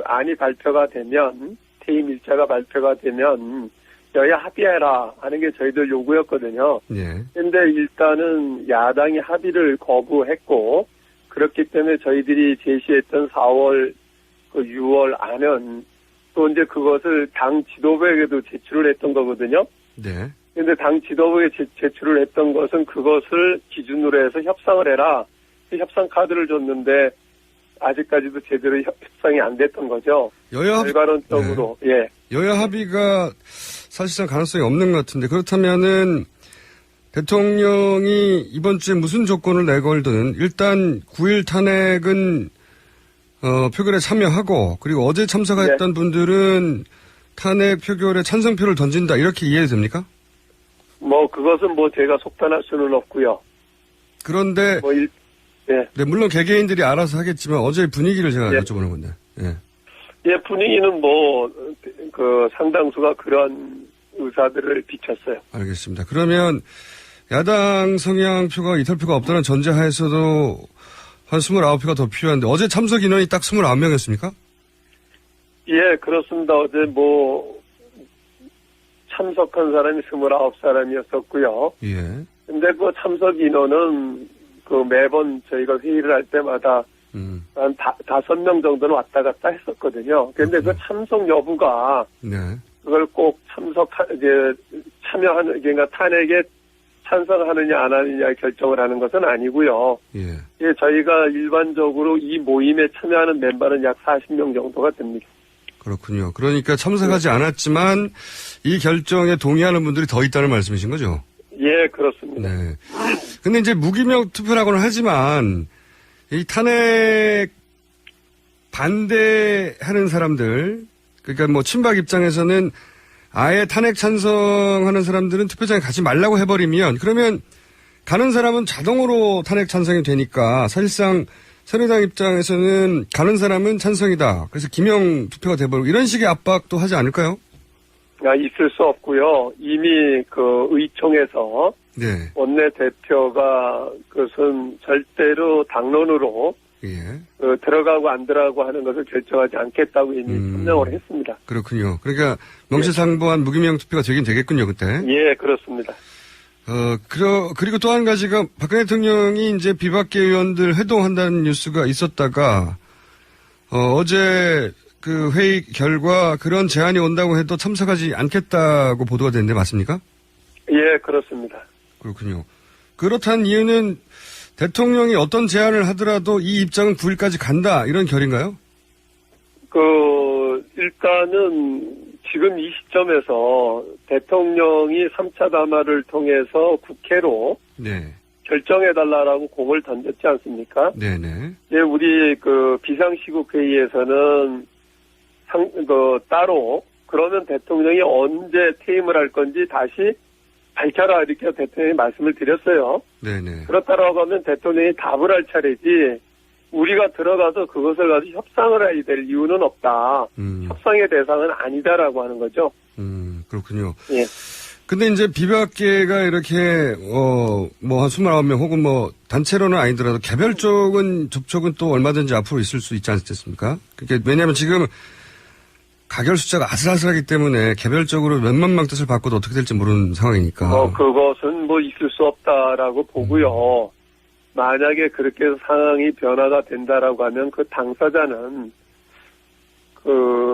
안이 발표가 되면, 퇴임 일자가 발표가 되면 여야 합의해라 하는 게 저희들 요구였거든요. 네. 근데 일단은 야당이 합의를 거부했고, 그렇기 때문에 저희들이 제시했던 4월, 6월 안은 또 이제 그것을 당 지도부에게도 제출을 했던 거거든요. 네. 근데 당 지도부에 제출을 했던 것은 그것을 기준으로 해서 협상을 해라. 그 협상 카드를 줬는데 아직까지도 제대로 협상이 안 됐던 거죠. 결과론적으로, 네. 예. 여야 합의가 사실상 가능성이 없는 것 같은데 그렇다면은 대통령이 이번 주에 무슨 조건을 내걸든 일단 9일 탄핵은 표결에 참여하고 그리고 어제 참석했던 분들은 탄핵 표결에 찬성표를 던진다 이렇게 이해됩니까? 그것은 제가 속단할 수는 없고요. 그런데 예. 네, 물론 개개인들이 알아서 하겠지만 어제 분위기를 제가 예. 여쭤보는 건데. 예. 예, 분위기는 상당수가 그런 의사들을 비췄어요. 알겠습니다. 그러면 야당 성향표가 이탈표가 없다는 전제하에서도 한 29표가 더 필요한데 어제 참석 인원이 딱 29명이었습니까? 예, 그렇습니다. 어제 참석한 사람이 29사람이었었고요. 예. 근데 참석 인원은 매번 저희가 회의를 할 때마다 한 5명 정도는 왔다 갔다 했었거든요. 근데 그 참석 여부가 네. 그걸 꼭 참여하는, 그러니까 탄핵에 찬성하느냐 안 하느냐 결정을 하는 것은 아니고요. 예. 예, 저희가 일반적으로 이 모임에 참여하는 멤버는 약 40명 정도가 됩니다. 그렇군요. 그러니까 참석하지 않았지만 이 결정에 동의하는 분들이 더 있다는 말씀이신 거죠? 예, 그렇습니다. 네. 근데 이제 무기명 투표라고는 하지만 이 탄핵 반대하는 사람들, 그러니까 친박 입장에서는 아예 탄핵 찬성하는 사람들은 투표장에 가지 말라고 해버리면 그러면 가는 사람은 자동으로 탄핵 찬성이 되니까 사실상 새누리당 입장에서는 가는 사람은 찬성이다. 그래서 기명 투표가 돼버리고 이런 식의 압박도 하지 않을까요? 있을 수 없고요. 이미 의총에서 네. 원내대표가 그것은 절대로 당론으로 예. 들어가고 안 들어가고 하는 것을 결정하지 않겠다고 이미 선명을 했습니다. 그렇군요. 그러니까 명시상부한 무기명 투표가 되긴 되겠군요, 그때. 예, 그렇습니다. 그리고 또 한 가지가 박근혜 대통령이 이제 비박계 의원들 회동한다는 뉴스가 있었다가 어제 그 회의 결과 그런 제안이 온다고 해도 참석하지 않겠다고 보도가 됐는데 맞습니까? 예, 그렇습니다. 그렇군요. 그렇다는 이유는 대통령이 어떤 제안을 하더라도 이 입장은 9일까지 간다 이런 결인가요? 일단은 지금 이 시점에서 대통령이 3차 담화를 통해서 국회로 네. 결정해달라고 공을 던졌지 않습니까? 네네. 예, 우리 비상시국 회의에서는 따로 그러면 대통령이 언제 퇴임을 할 건지 다시 밝혀라 이렇게 대통령이 말씀을 드렸어요. 네네. 그렇다고 하면 대통령이 답을 할 차례지 우리가 들어가서 그것을 가지고 협상을 해야 될 이유는 없다. 협상의 대상은 아니다라고 하는 거죠. 그렇군요. 예. 근데 이제 비박계가 이렇게 한 29명 혹은 단체로는 아니더라도 개별적인 접촉은 또 얼마든지 앞으로 있을 수 있지 않겠습니까? 그러니까 왜냐하면 지금 가결 숫자가 아슬아슬하기 때문에 개별적으로 몇만 명 뜻을 받고도 어떻게 될지 모르는 상황이니까. 그것은 뭐 있을 수 없다라고 보고요. 만약에 그렇게 상황이 변화가 된다라고 하면 그 당사자는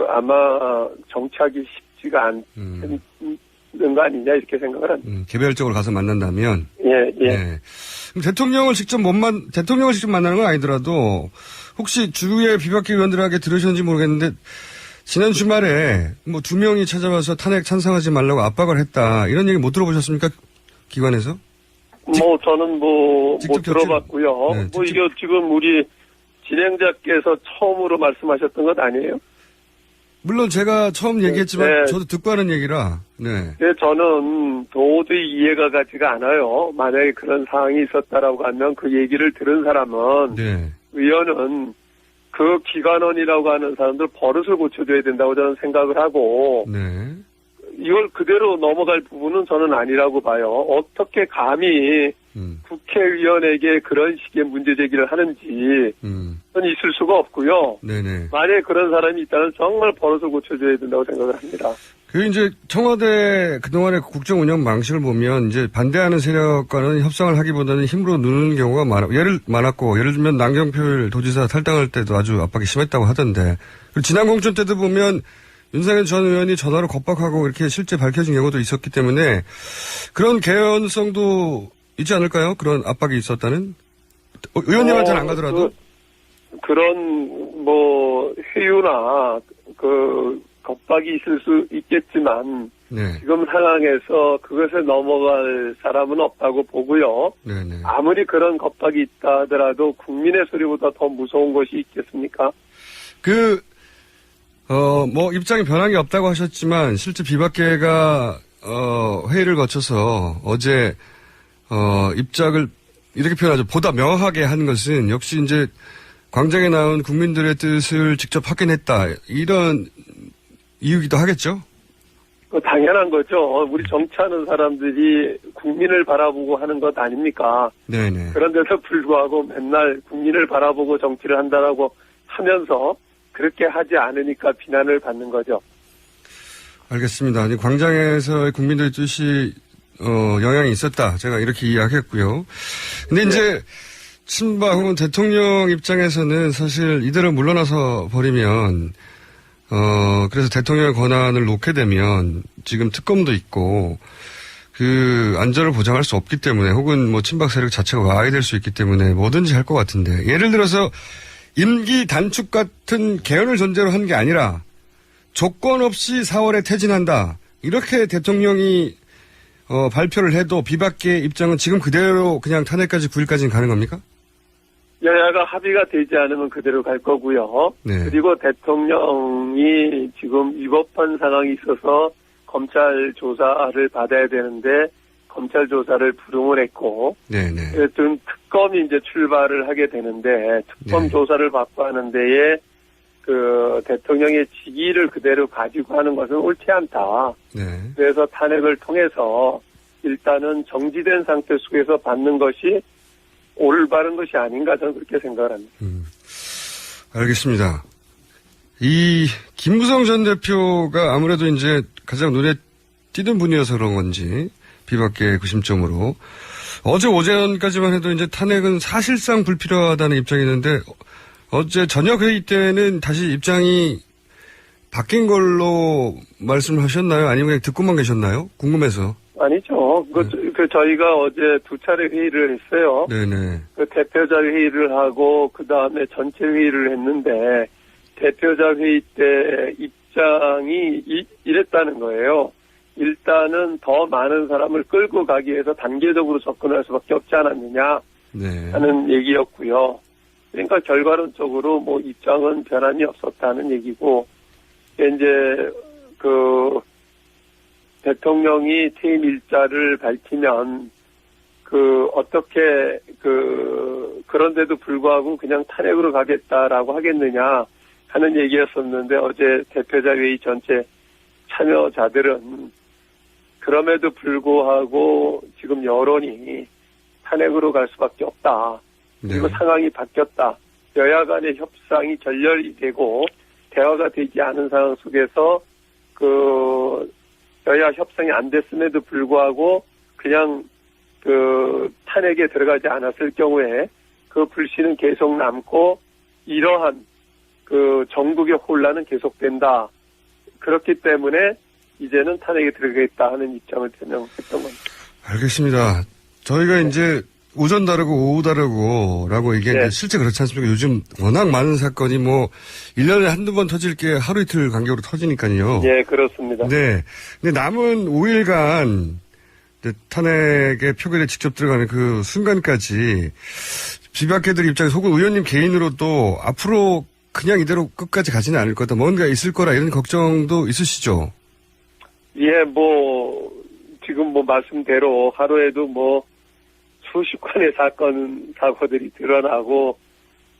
아마 정착이 쉽지가 않는 거 아니냐 이렇게 생각을 합니다. 개별적으로 가서 만난다면. 예. 네. 그럼 대통령을 직접 만나는 건 아니더라도 혹시 주위의 비박계 의원들에게 들으셨는지 모르겠는데 지난 주말에 뭐 2명이 찾아와서 탄핵 찬성하지 말라고 압박을 했다. 이런 얘기 못 들어보셨습니까? 기관에서? 저는 못 들어봤고요. 네, 이게 지금 우리 진행자께서 처음으로 말씀하셨던 것 아니에요? 물론 제가 처음 얘기했지만 네. 저도 듣고 하는 얘기라. 네. 네, 저는 도저히 이해가 가지가 않아요. 만약에 그런 상황이 있었다라고 하면 그 얘기를 들은 사람은 네. 의원은 그 기관원이라고 하는 사람들 버릇을 고쳐줘야 된다고 저는 생각을 하고 네. 이걸 그대로 넘어갈 부분은 저는 아니라고 봐요. 어떻게 감히 국회의원에게 그런 식의 문제 제기를 하는지 그건 있을 수가 없고요. 네네. 만약에 그런 사람이 있다면 정말 버릇을 고쳐줘야 된다고 생각을 합니다. 이제 청와대 그동안의 국정 운영 방식을 보면 이제 반대하는 세력과는 협상을 하기보다는 힘으로 누르는 경우가 많았고 예를 들면 남경필 도지사 탈당할 때도 아주 압박이 심했다고 하던데 그리고 지난 공천 때도 보면 윤석열 전 의원이 전화로 겁박하고 이렇게 실제 밝혀진 경우도 있었기 때문에 그런 개연성도 있지 않을까요? 그런 압박이 있었다는? 의원님한테는 안 가더라도? 그런 회유나 겁박이 있을 수 있겠지만 네. 지금 상황에서 그것에 넘어갈 사람은 없다고 보고요. 네네. 아무리 그런 겁박이 있다 하더라도 국민의 소리보다 더 무서운 것이 있겠습니까? 입장이 변한 게 없다고 하셨지만 실제 비박계가 회의를 거쳐서 어제 입장을 이렇게 표현하죠. 보다 명확하게 한 것은 역시 이제 광장에 나온 국민들의 뜻을 직접 확인했다. 이런 이유기도 하겠죠? 당연한 거죠. 우리 정치하는 사람들이 국민을 바라보고 하는 것 아닙니까? 네네. 그런데도 불구하고 맨날 국민을 바라보고 정치를 한다라고 하면서 그렇게 하지 않으니까 비난을 받는 거죠. 알겠습니다. 아니, 광장에서의 국민들의 뜻이 영향이 있었다. 제가 이렇게 이야기했고요. 근데 이제 친박 혹은 대통령 입장에서는 사실 이대로 물러나서 버리면 그래서 대통령의 권한을 놓게 되면 지금 특검도 있고 그 안전을 보장할 수 없기 때문에 혹은 뭐 친박 세력 자체가 와야 될 수 있기 때문에 뭐든지 할 것 같은데 예를 들어서 임기 단축 같은 개헌을 전제로 한 게 아니라 조건 없이 4월에 퇴진한다. 이렇게 대통령이 발표를 해도 비박계 입장은 지금 그대로 그냥 탄핵까지 9일까지는 가는 겁니까? 여야가 합의가 되지 않으면 그대로 갈 거고요. 네. 그리고 대통령이 지금 위법한 상황이 있어서 검찰 조사를 받아야 되는데 검찰 조사를 불응을 했고, 네네. 어쨌든 특검이 이제 출발을 하게 되는데 특검 네. 조사를 받고 하는 데에 그 대통령의 직위를 그대로 가지고 하는 것은 옳지 않다. 네. 그래서 탄핵을 통해서 일단은 정지된 상태 속에서 받는 것이 올바른 것이 아닌가 저는 그렇게 생각을 합니다. 알겠습니다. 이 김무성 전 대표가 아무래도 이제 가장 눈에 띄는 분이어서 그런 건지 비박계 구심점으로 어제 오전까지만 해도 이제 탄핵은 사실상 불필요하다는 입장이 있는데 어제 저녁 회의 때는 다시 입장이 바뀐 걸로 말씀하셨나요? 아니면 그냥 듣고만 계셨나요? 궁금해서. 아니죠. 저희가 어제 2차례 회의를 했어요. 네네. 그 대표자 회의를 하고 그 다음에 전체 회의를 했는데 대표자 회의 때 입장이 이랬다는 거예요. 일단은 더 많은 사람을 끌고 가기 위해서 단계적으로 접근할 수밖에 없지 않았느냐 네. 하는 얘기였고요. 그러니까 결과론적으로 뭐 입장은 변함이 없었다는 얘기고 이제 그 대통령이 퇴임 일자를 밝히면 어떻게 그런데도 불구하고 그냥 탄핵으로 가겠다라고 하겠느냐 하는 얘기였었는데 어제 대표자 회의 전체 참여자들은 그럼에도 불구하고 지금 여론이 탄핵으로 갈 수밖에 없다. 그리고 네. 상황이 바뀌었다. 여야 간의 협상이 결렬이 되고 대화가 되지 않은 상황 속에서 여야 협상이 안 됐음에도 불구하고 그냥 탄핵에 들어가지 않았을 경우에 그 불씨는 계속 남고 이러한 전국의 혼란은 계속된다. 그렇기 때문에 이제는 탄핵에 들어가겠다 하는 입장을 표명했던 겁니다. 알겠습니다. 저희가 이제 오전 다르고 오후 다르고라고 얘기했는데 실제 그렇지 않습니까? 요즘 워낙 많은 사건이 1년에 한두 번 터질 게 하루 이틀 간격으로 터지니까요. 예, 그렇습니다. 네. 근데 남은 5일간 탄핵의 표결에 직접 들어가는 그 순간까지 비박계들 입장에서 혹은 의원님 개인으로도 앞으로 그냥 이대로 끝까지 가지는 않을 거다. 뭔가 있을 거라 이런 걱정도 있으시죠? 예, 지금 말씀대로 하루에도 수십 건의 사고들이 드러나고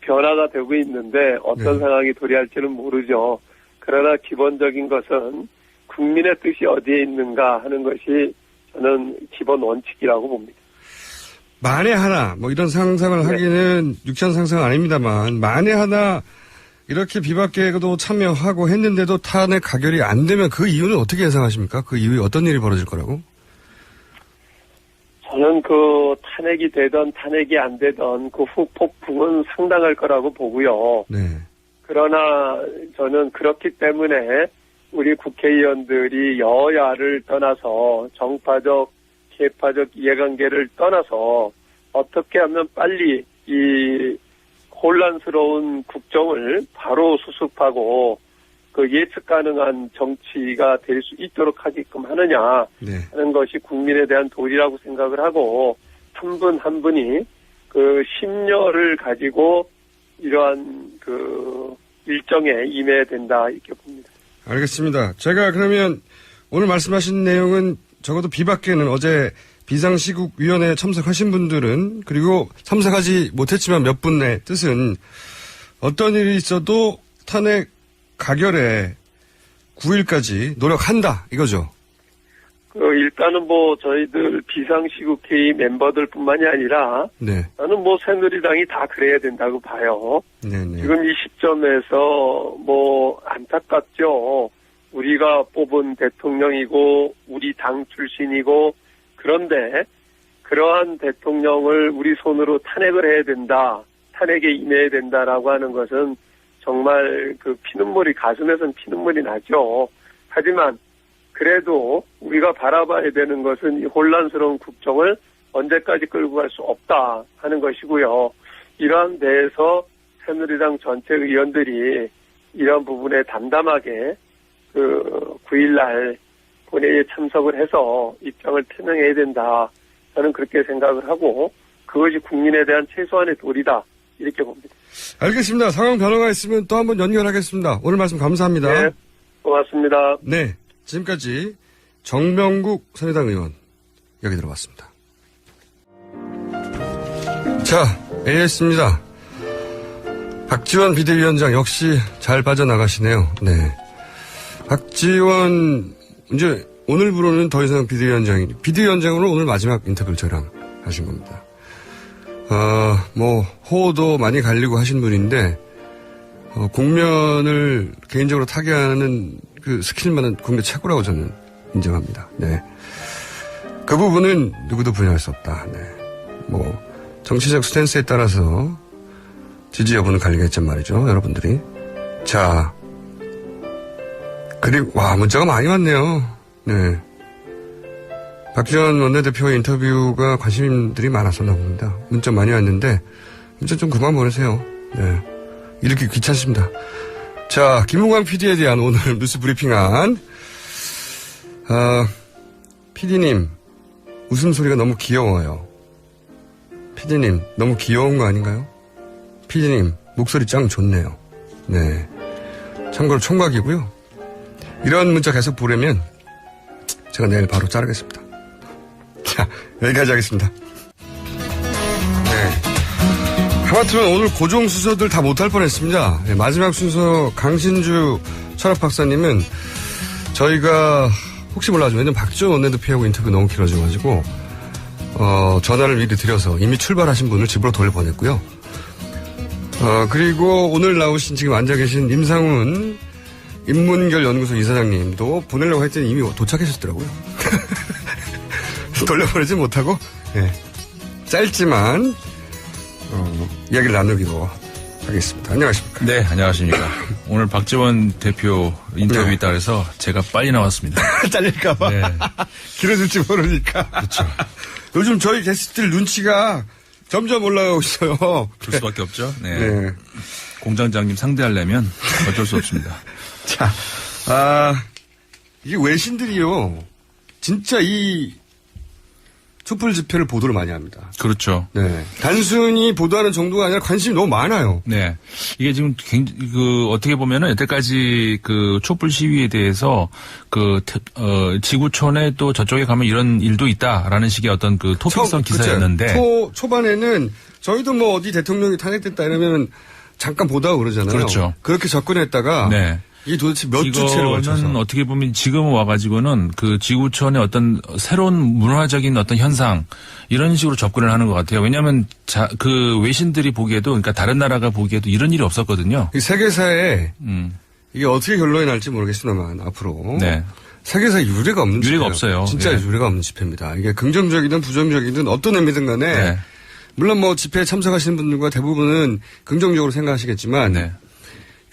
변화가 되고 있는데 어떤 상황이 도래할지는 모르죠. 그러나 기본적인 것은 국민의 뜻이 어디에 있는가 하는 것이 저는 기본 원칙이라고 봅니다. 만에 하나, 이런 상상을 하기는 유치한 상상은 아닙니다만, 만에 하나 이렇게 비박계도 참여하고 했는데도 탄핵 가결이 안 되면 그 이유는 어떻게 예상하십니까? 그 이후에 어떤 일이 벌어질 거라고? 저는 탄핵이 되던 탄핵이 안 되던 후폭풍은 상당할 거라고 보고요. 네. 그러나 저는 그렇기 때문에 우리 국회의원들이 여야를 떠나서 정파적, 계파적 이해관계를 떠나서 어떻게 하면 빨리 이 혼란스러운 국정을 바로 수습하고 예측 가능한 정치가 될 수 있도록 하게끔 하느냐 하는 것이 국민에 대한 도리라고 생각을 하고 한 분 한 분이 심려를 가지고 이러한 일정에 임해야 된다 이렇게 봅니다. 알겠습니다. 제가 그러면 오늘 말씀하신 내용은 적어도 비박계는 어제 비상시국위원회에 참석하신 분들은 그리고 참석하지 못했지만 몇 분의 뜻은 어떤 일이 있어도 탄핵 가결에 9일까지 노력한다 이거죠. 일단은 저희들 비상시국회의 멤버들뿐만이 아니라 저는 새누리당이 다 그래야 된다고 봐요. 네네. 지금 이 시점에서 안타깝죠. 우리가 뽑은 대통령이고 우리 당 출신이고 그런데 그러한 대통령을 우리 손으로 탄핵을 해야 된다. 탄핵에 임해야 된다라고 하는 것은 정말 가슴에선 피눈물이 나죠. 하지만 그래도 우리가 바라봐야 되는 것은 이 혼란스러운 국정을 언제까지 끌고 갈 수 없다 하는 것이고요. 이러한 데에서 새누리당 전체 의원들이 이런 부분에 담담하게 9일날 본회의에 참석을 해서 입장을 표명해야 된다. 저는 그렇게 생각을 하고 그것이 국민에 대한 최소한의 도리다. 이렇게 봅니다. 알겠습니다. 상황 변화가 있으면 또 한번 연결하겠습니다. 오늘 말씀 감사합니다. 네, 고맙습니다. 네, 지금까지 정명국 새누리당 의원 여기 들어봤습니다. 자, AS입니다. 박지원 비대위원장 역시 잘 빠져나가시네요. 네. 박지원 이제 오늘부로는 더 이상 비대위원장으로 오늘 마지막 인터뷰를 저랑 하신 겁니다. 호도 많이 갈리고 하신 분인데, 공면을 개인적으로 타개하는 스킬만은 국내 최고라고 저는 인정합니다. 네. 그 부분은 누구도 부인할 수 없다. 네. 정치적 스탠스에 따라서 지지 여부는 갈리겠지만 말이죠, 여러분들이. 자. 그리고, 문자가 많이 왔네요. 네. 박지원 원내대표의 인터뷰가 관심들이 많았었나 봅니다. 문자 많이 왔는데, 문자 좀 그만 보내세요. 네. 이렇게 귀찮습니다. 자, 김웅광 PD에 대한 오늘 뉴스 브리핑안. PD님, 웃음소리가 너무 귀여워요. PD님, 너무 귀여운 거 아닌가요? PD님, 목소리 짱 좋네요. 네. 참고로 총각이고요. 이런 문자 계속 보내면 제가 내일 바로 자르겠습니다. 자, 여기까지 하겠습니다. 네. 하마터면 오늘 고정 순서들 다 못할 뻔했습니다. 네, 마지막 순서 강신주 철학박사님은 저희가 혹시 몰라서 왜냐면 박지원 원내대표하고 인터뷰 너무 길어져가지고 전화를 미리 드려서 이미 출발하신 분을 집으로 돌려보냈고요. 그리고 오늘 나오신 지금 앉아 계신 임상훈 인문결 연구소 이사장님도 보내려고 했더니 이미 도착하셨더라고요. 돌려보내지 못하고, 예. 짧지만, 이야기를 나누기로 하겠습니다. 안녕하십니까. 네, 안녕하십니까. 오늘 박지원 대표 인터뷰 네. 있다 그래서 제가 빨리 나왔습니다. 잘릴까봐. 네. 길어질지 모르니까. 그렇죠. 요즘 저희 게스트들 눈치가 점점 올라가고 있어요. 그럴 수밖에 없죠. 네. 네. 공장장님 상대하려면 어쩔 수 없습니다. 자, 이게 외신들이요. 진짜 이 촛불 집회를 보도를 많이 합니다. 그렇죠. 네. 단순히 보도하는 정도가 아니라 관심이 너무 많아요. 네. 이게 지금 어떻게 보면은 여태까지 그 촛불 시위에 대해서 지구촌에 또 저쪽에 가면 이런 일도 있다라는 식의 어떤 그 토픽성 기사였는데. 초반에는 저희도 뭐 어디 대통령이 탄핵됐다 이러면 잠깐 보다가 그러잖아요. 그렇죠. 그렇게 접근했다가. 네. 이게 도대체 몇 주체를 걸쳐서. 이거는 어떻게 보면 지금 와가지고는 그 지구촌의 어떤 새로운 문화적인 어떤 현상 이런 식으로 접근을 하는 것 같아요. 왜냐하면 그 외신들이 보기에도 그러니까 다른 나라가 보기에도 이런 일이 없었거든요. 이 세계사에 이게 어떻게 결론이 날지 모르겠습니다만 앞으로. 네. 세계사에 유례가 없는 유례가 집회예요. 없어요. 진짜 예. 유례가 없는 집회입니다. 이게 긍정적이든 부정적이든 어떤 의미든 간에 네. 물론 뭐 집회에 참석하시는 분들과 대부분은 긍정적으로 생각하시겠지만 네.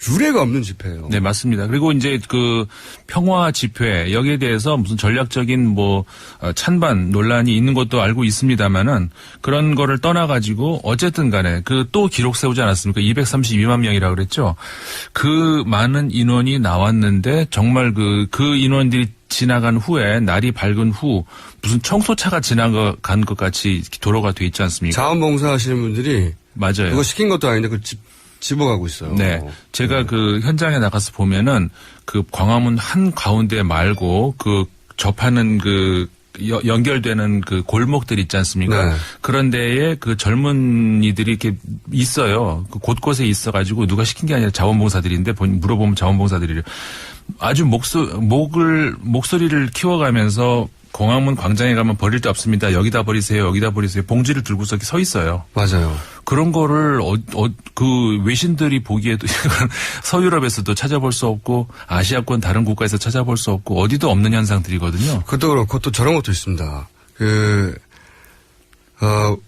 유례가 없는 집회예요. 네, 맞습니다. 그리고 이제 그 평화 집회 여기에 대해서 무슨 전략적인 뭐 찬반 논란이 있는 것도 알고 있습니다만은 그런 거를 떠나가지고 어쨌든 간에 그 또 기록 세우지 않았습니까? 232만 명이라고 그랬죠. 그 많은 인원이 나왔는데 정말 그 인원들이 지나간 후에 날이 밝은 후 무슨 청소차가 지나간 것 같이 도로가 돼 있지 않습니까? 자원봉사 하시는 분들이 맞아요. 그거 시킨 것도 아닌데 그걸 집어가고 있어요. 네. 제가 그 현장에 나가서 보면은 그 광화문 한 가운데 말고 그 접하는 그 연결되는 그 골목들 있지 않습니까? 네. 그런 데에 그 젊은이들이 이렇게 있어요. 그 곳곳에 있어가지고 누가 시킨 게 아니라 자원봉사들인데 물어보면 자원봉사들이래요. 아주 목소리를 키워가면서 광화문 광장에 가면 버릴 데 없습니다. 여기다 버리세요. 여기다 버리세요. 봉지를 들고서 서 있어요. 맞아요. 그런 거를 그 외신들이 보기에도 서유럽에서도 찾아볼 수 없고 아시아권 다른 국가에서 찾아볼 수 없고 어디도 없는 현상들이거든요. 그것도 그렇고 또 저런 것도 있습니다.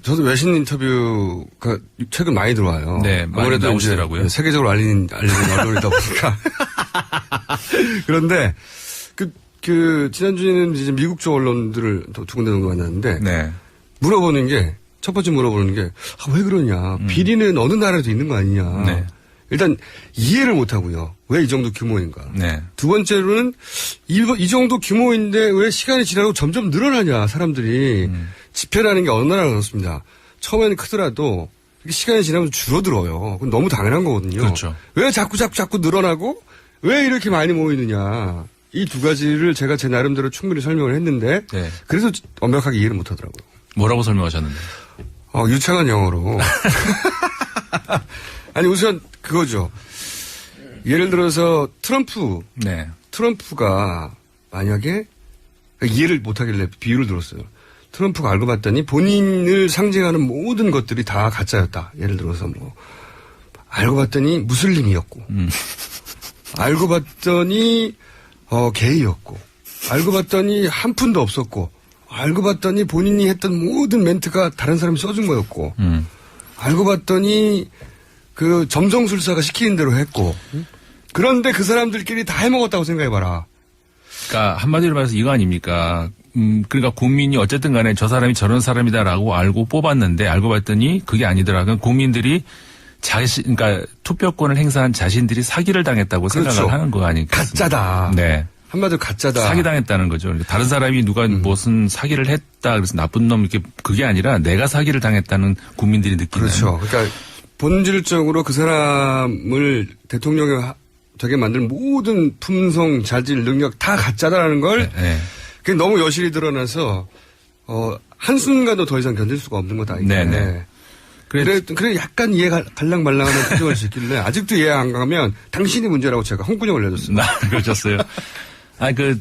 저도 외신 인터뷰가 최근 많이 들어와요. 네, 많이 아무래도 나오시더라고요. 이제 세계적으로 알리는 언론이다 보니까. 그런데 지난주에는 이제 미국 쪽 언론들을 두 군데 정도 만났는데. 네. 물어보는 게, 첫 번째 물어보는 게, 왜 그러냐. 비리는 어느 나라에도 있는 거 아니냐. 네. 일단 이해를 못 하고요. 왜 이 정도 규모인가. 네. 두 번째로는 이 정도 규모인데 왜 시간이 지나고 점점 늘어나냐, 사람들이. 집회라는 게 어느 나라가 그렇습니다. 처음에는 크더라도 시간이 지나면서 줄어들어요. 그건 너무 당연한 거거든요. 그렇죠. 왜 자꾸 늘어나고 왜 이렇게 많이 모이느냐. 이 두 가지를 제가 제 나름대로 충분히 설명을 했는데 네. 그래서 완벽하게 이해를 못 하더라고요. 뭐라고 설명하셨는데? 유창한 영어로. 아니 우선 그거죠. 예를 들어서 네. 트럼프가 만약에 이해를 못하길래 비유를 들었어요. 트럼프가 알고 봤더니 본인을 상징하는 모든 것들이 다 가짜였다. 예를 들어서 뭐 알고 봤더니 무슬림이었고 알고 봤더니 게이였고 알고 봤더니 한 푼도 없었고 알고 봤더니 본인이 했던 모든 멘트가 다른 사람이 써준 거였고 알고 봤더니 그 점성술사가 시키는 대로 했고 그런데 그 사람들끼리 다 해먹었다고 생각해봐라. 그러니까 한마디로 말해서 이거 아닙니까? 그러니까 국민이 어쨌든 간에 저 사람이 저런 사람이다라고 알고 뽑았는데 알고 봤더니 그게 아니더라. 그러니까 국민들이 그러니까 투표권을 행사한 자신들이 사기를 당했다고 그렇죠. 생각을 하는 거 아닐까? 가짜다. 네. 한마디로 가짜다. 사기당했다는 거죠. 그러니까 다른 사람이 누가 무슨 사기를 했다 그래서 나쁜 놈 이렇게 그게 아니라 내가 사기를 당했다는 국민들이 느끼는. 그렇죠. 그러니까 본질적으로 그 사람을 대통령이 되게 만든 모든 품성, 자질, 능력 다 가짜다라는 걸 네. 그게 너무 여실히 드러나서 한순간도 더 이상 견딜 수가 없는 거다. 이게. 네네. 그래 약간 이해가 갈랑말랑하는 표정을 짓길래 아직도 이해 안 가면 당신이 문제라고 제가 홍군형을 내줬습니다. 그러셨어요.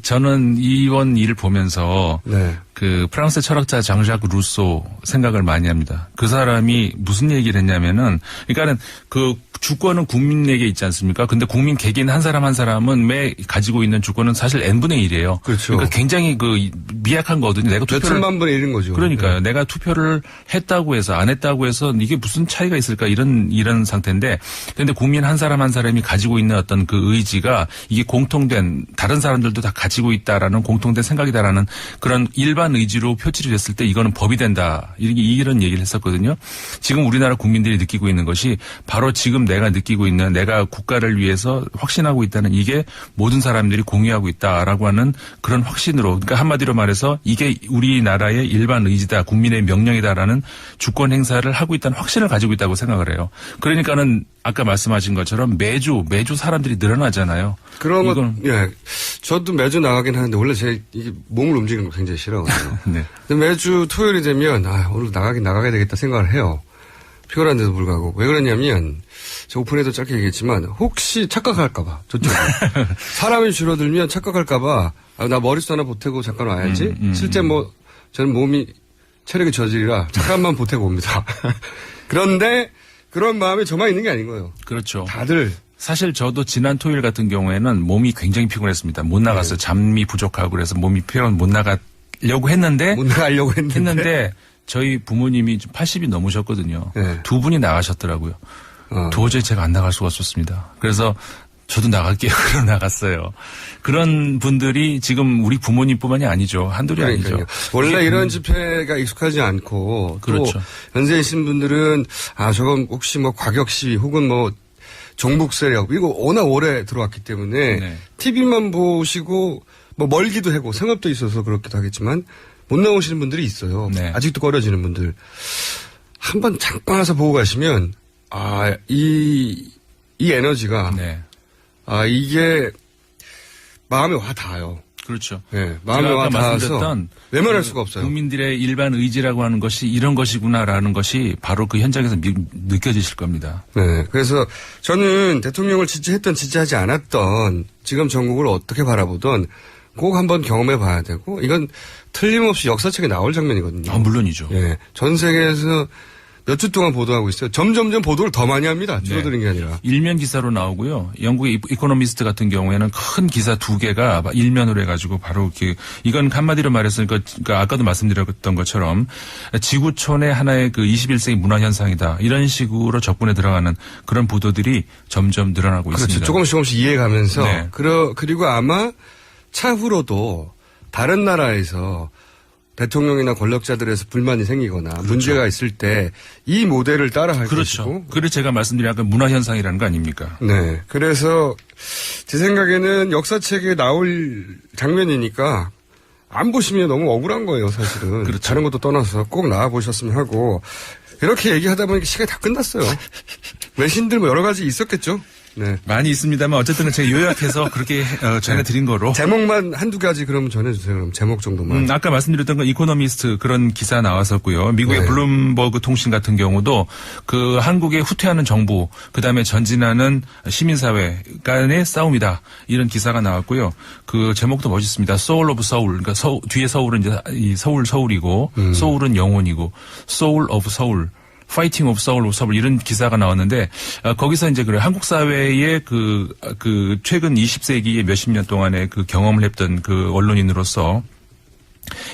저는 이번 일을 보면서 네. 그 프랑스 철학자 장ዣ크 루소 생각을 많이 합니다. 그 사람이 무슨 얘기를 했냐면은 그러니까는 그 주권은 국민에게 있지 않습니까? 근데 국민 개개인 한 사람 한 사람은 매 가지고 있는 주권은 사실 n분의 1이에요. 그렇죠. 그러니까 굉장히 그 미약한 거거든요. 내가 투표를 몇천만 분의 1인 거죠. 그러니까요. 네. 내가 투표를 했다고 해서 안 했다고 해서 이게 무슨 차이가 있을까 이런 상태인데 근데 국민 한 사람이 가지고 있는 어떤 그 의지가 이게 공통된 다른 사람들도 다 가지고 있다라는 공통된 생각이다라는 그런 일반 의지로 표출이 됐을 때 이거는 법이 된다. 이런 얘기를 했었거든요. 지금 우리나라 국민들이 느끼고 있는 것이 바로 지금 내가 느끼고 있는 내가 국가를 위해서 확신하고 있다는 이게 모든 사람들이 공유하고 있다라고 하는 그런 확신으로 그러니까 한마디로 말해서 이게 우리나라의 일반 의지다. 국민의 명령이다라는 주권 행사를 하고 있다는 확신을 가지고 있다고 생각을 해요. 그러니까는 아까 말씀하신 것처럼 매주 사람들이 늘어나잖아요. 그러면 예, 저도 매주 나가긴 하는데 원래 제가 이게 몸을 움직이는 거 굉장히 싫어하거든요. 네. 근데 매주 토요일이 되면 오늘 나가야 되겠다 생각을 해요. 피곤한데도 불구하고 왜 그러냐면 저 오픈에도 짧게 얘기했지만 혹시 착각할까봐 저쪽 사람이 줄어들면 착각할까봐 나 머릿수 하나 보태고 잠깐 와야지. 실제 뭐 저는 몸이 체력이 저질이라 잠깐만 보태고 옵니다. 그런데 그런 마음이 저만 있는 게 아닌 거예요. 그렇죠. 다들. 사실 저도 지난 토요일 같은 경우에는 몸이 굉장히 피곤했습니다. 못 나갔어요. 네. 잠이 부족하고 그래서 몸이 피곤 못 나가려고 했는데 못 나가려고 했는데 저희 부모님이 80이 넘으셨거든요. 네. 두 분이 나가셨더라고요. 도저히 제가 안 나갈 수가 없었습니다. 그래서 저도 나갈게요. 그러고 나갔어요. 그런 분들이 지금 우리 부모님뿐만이 아니죠. 한둘이 그러니까요. 아니죠. 원래 이런 집회가 익숙하지 않고 그렇죠. 또 연세이신 분들은 저건 혹시 뭐 과격 시위 혹은 뭐 종북 세력 이거 워낙 오래 들어왔기 때문에 네. TV만 보시고 뭐 멀기도 하고 생업도 있어서 그렇기도 하겠지만 못 나오시는 분들이 있어요. 네. 아직도 꺼려지는 분들. 한번 잠깐 와서 보고 가시면 이 에너지가 네. 이게 마음에 와 닿아요. 그렇죠. 네, 마음에 제가 와 아까 닿아서 말씀드렸던 외면할 수가 없어요. 국민들의 일반 의지라고 하는 것이 이런 것이구나라는 것이 바로 그 현장에서 느껴지실 겁니다. 네, 그래서 저는 대통령을 지지했던 지지하지 않았던 지금 전국을 어떻게 바라보던 꼭 한번 경험해 봐야 되고 이건 틀림없이 역사책에 나올 장면이거든요. 물론이죠. 예, 전 세계에서 몇 주 동안 보도하고 있어요. 점점점 보도를 더 많이 합니다. 줄어드는 게 아니라. 일면 기사로 나오고요. 영국의 이코노미스트 같은 경우에는 큰 기사 2개가 일면으로 해가지고 바로 이건 한마디로 말해서 그러니까 아까도 말씀드렸던 것처럼 지구촌의 하나의 그 21세기 문화 현상이다. 이런 식으로 적분에 들어가는 그런 보도들이 점점 늘어나고 그렇죠. 있습니다. 조금씩 이해가면서 네. 그리고 아마 차후로도 다른 나라에서 대통령이나 권력자들에서 불만이 생기거나 그렇죠. 문제가 있을 때 이 모델을 따라할 그렇죠. 것이고. 그래서 제가 말씀드린 아까 문화 현상이라는 거 아닙니까? 네. 그래서 제 생각에는 역사책에 나올 장면이니까 안 보시면 너무 억울한 거예요, 사실은. 그렇죠. 다른 것도 떠나서 꼭 나와 보셨으면 하고 이렇게 얘기하다 보니까 시간이 다 끝났어요. 외신들 뭐 여러 가지 있었겠죠. 네. 많이 있습니다만 어쨌든 제가 요약해서 그렇게 전해드린 거로. 제목만 한두 가지 그러면 전해주세요. 그럼 제목 정도만. 아까 말씀드렸던 건 이코노미스트 그런 기사 나왔었고요. 미국의 네. 블룸버그 통신 같은 경우도 그 한국의 후퇴하는 정부, 그다음에 전진하는 시민사회 간의 싸움이다. 이런 기사가 나왔고요. 그 제목도 멋있습니다. Soul of Soul. 그러니까 뒤에 서울은 이제 이 서울이고 소울은 영혼이고 Soul of Soul. 파이팅 오브 서울 이런 기사가 나왔는데 거기서 이제 그래 한국 사회의 그 최근 20세기의 몇십 년 동안의 그 경험을 했던 그 언론인으로서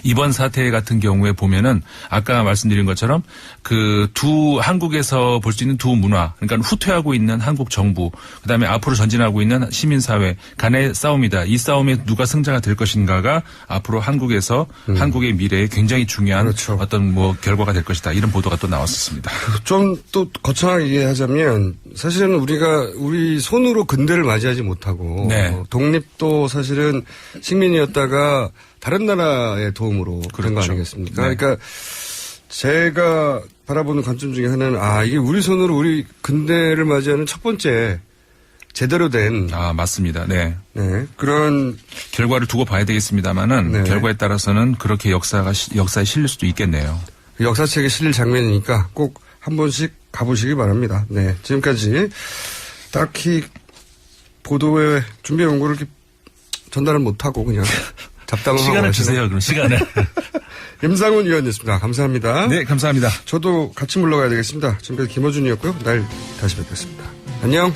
이번 사태 같은 경우에 보면은 아까 말씀드린 것처럼 그 한국에서 볼 수 있는 두 문화, 그러니까 후퇴하고 있는 한국 정부, 그다음에 앞으로 전진하고 있는 시민사회 간의 싸움이다. 이 싸움에 누가 승자가 될 것인가가 앞으로 한국에서 한국의 미래에 굉장히 중요한 그렇죠. 어떤 뭐 결과가 될 것이다. 이런 보도가 또 나왔었습니다. 좀 또 거창하게 얘기하자면 사실은 우리 손으로 근대를 맞이하지 못하고 네. 독립도 사실은 식민이었다가 다른 나라의 도움으로 된 거 그렇죠. 아니겠습니까? 네. 그러니까 제가 바라보는 관점 중에 하나는 이게 우리 손으로 우리 근대를 맞이하는 첫 번째 제대로 된 맞습니다. 네. 그런 결과를 두고 봐야 되겠습니다만은 네. 결과에 따라서는 그렇게 역사에 실릴 수도 있겠네요. 역사책에 실릴 장면이니까 꼭 한 번씩 가보시기 바랍니다. 네. 지금까지 딱히 보도에 준비해 온 거를 이렇게 전달을 못하고 그냥 잡담을 시간을 하고 주세요. 그럼 시간을. 임상훈 의원이었습니다. 감사합니다. 네, 감사합니다. 저도 같이 물러가야 되겠습니다. 지금까지 김어준이었고요. 내일 다시 뵙겠습니다. 안녕.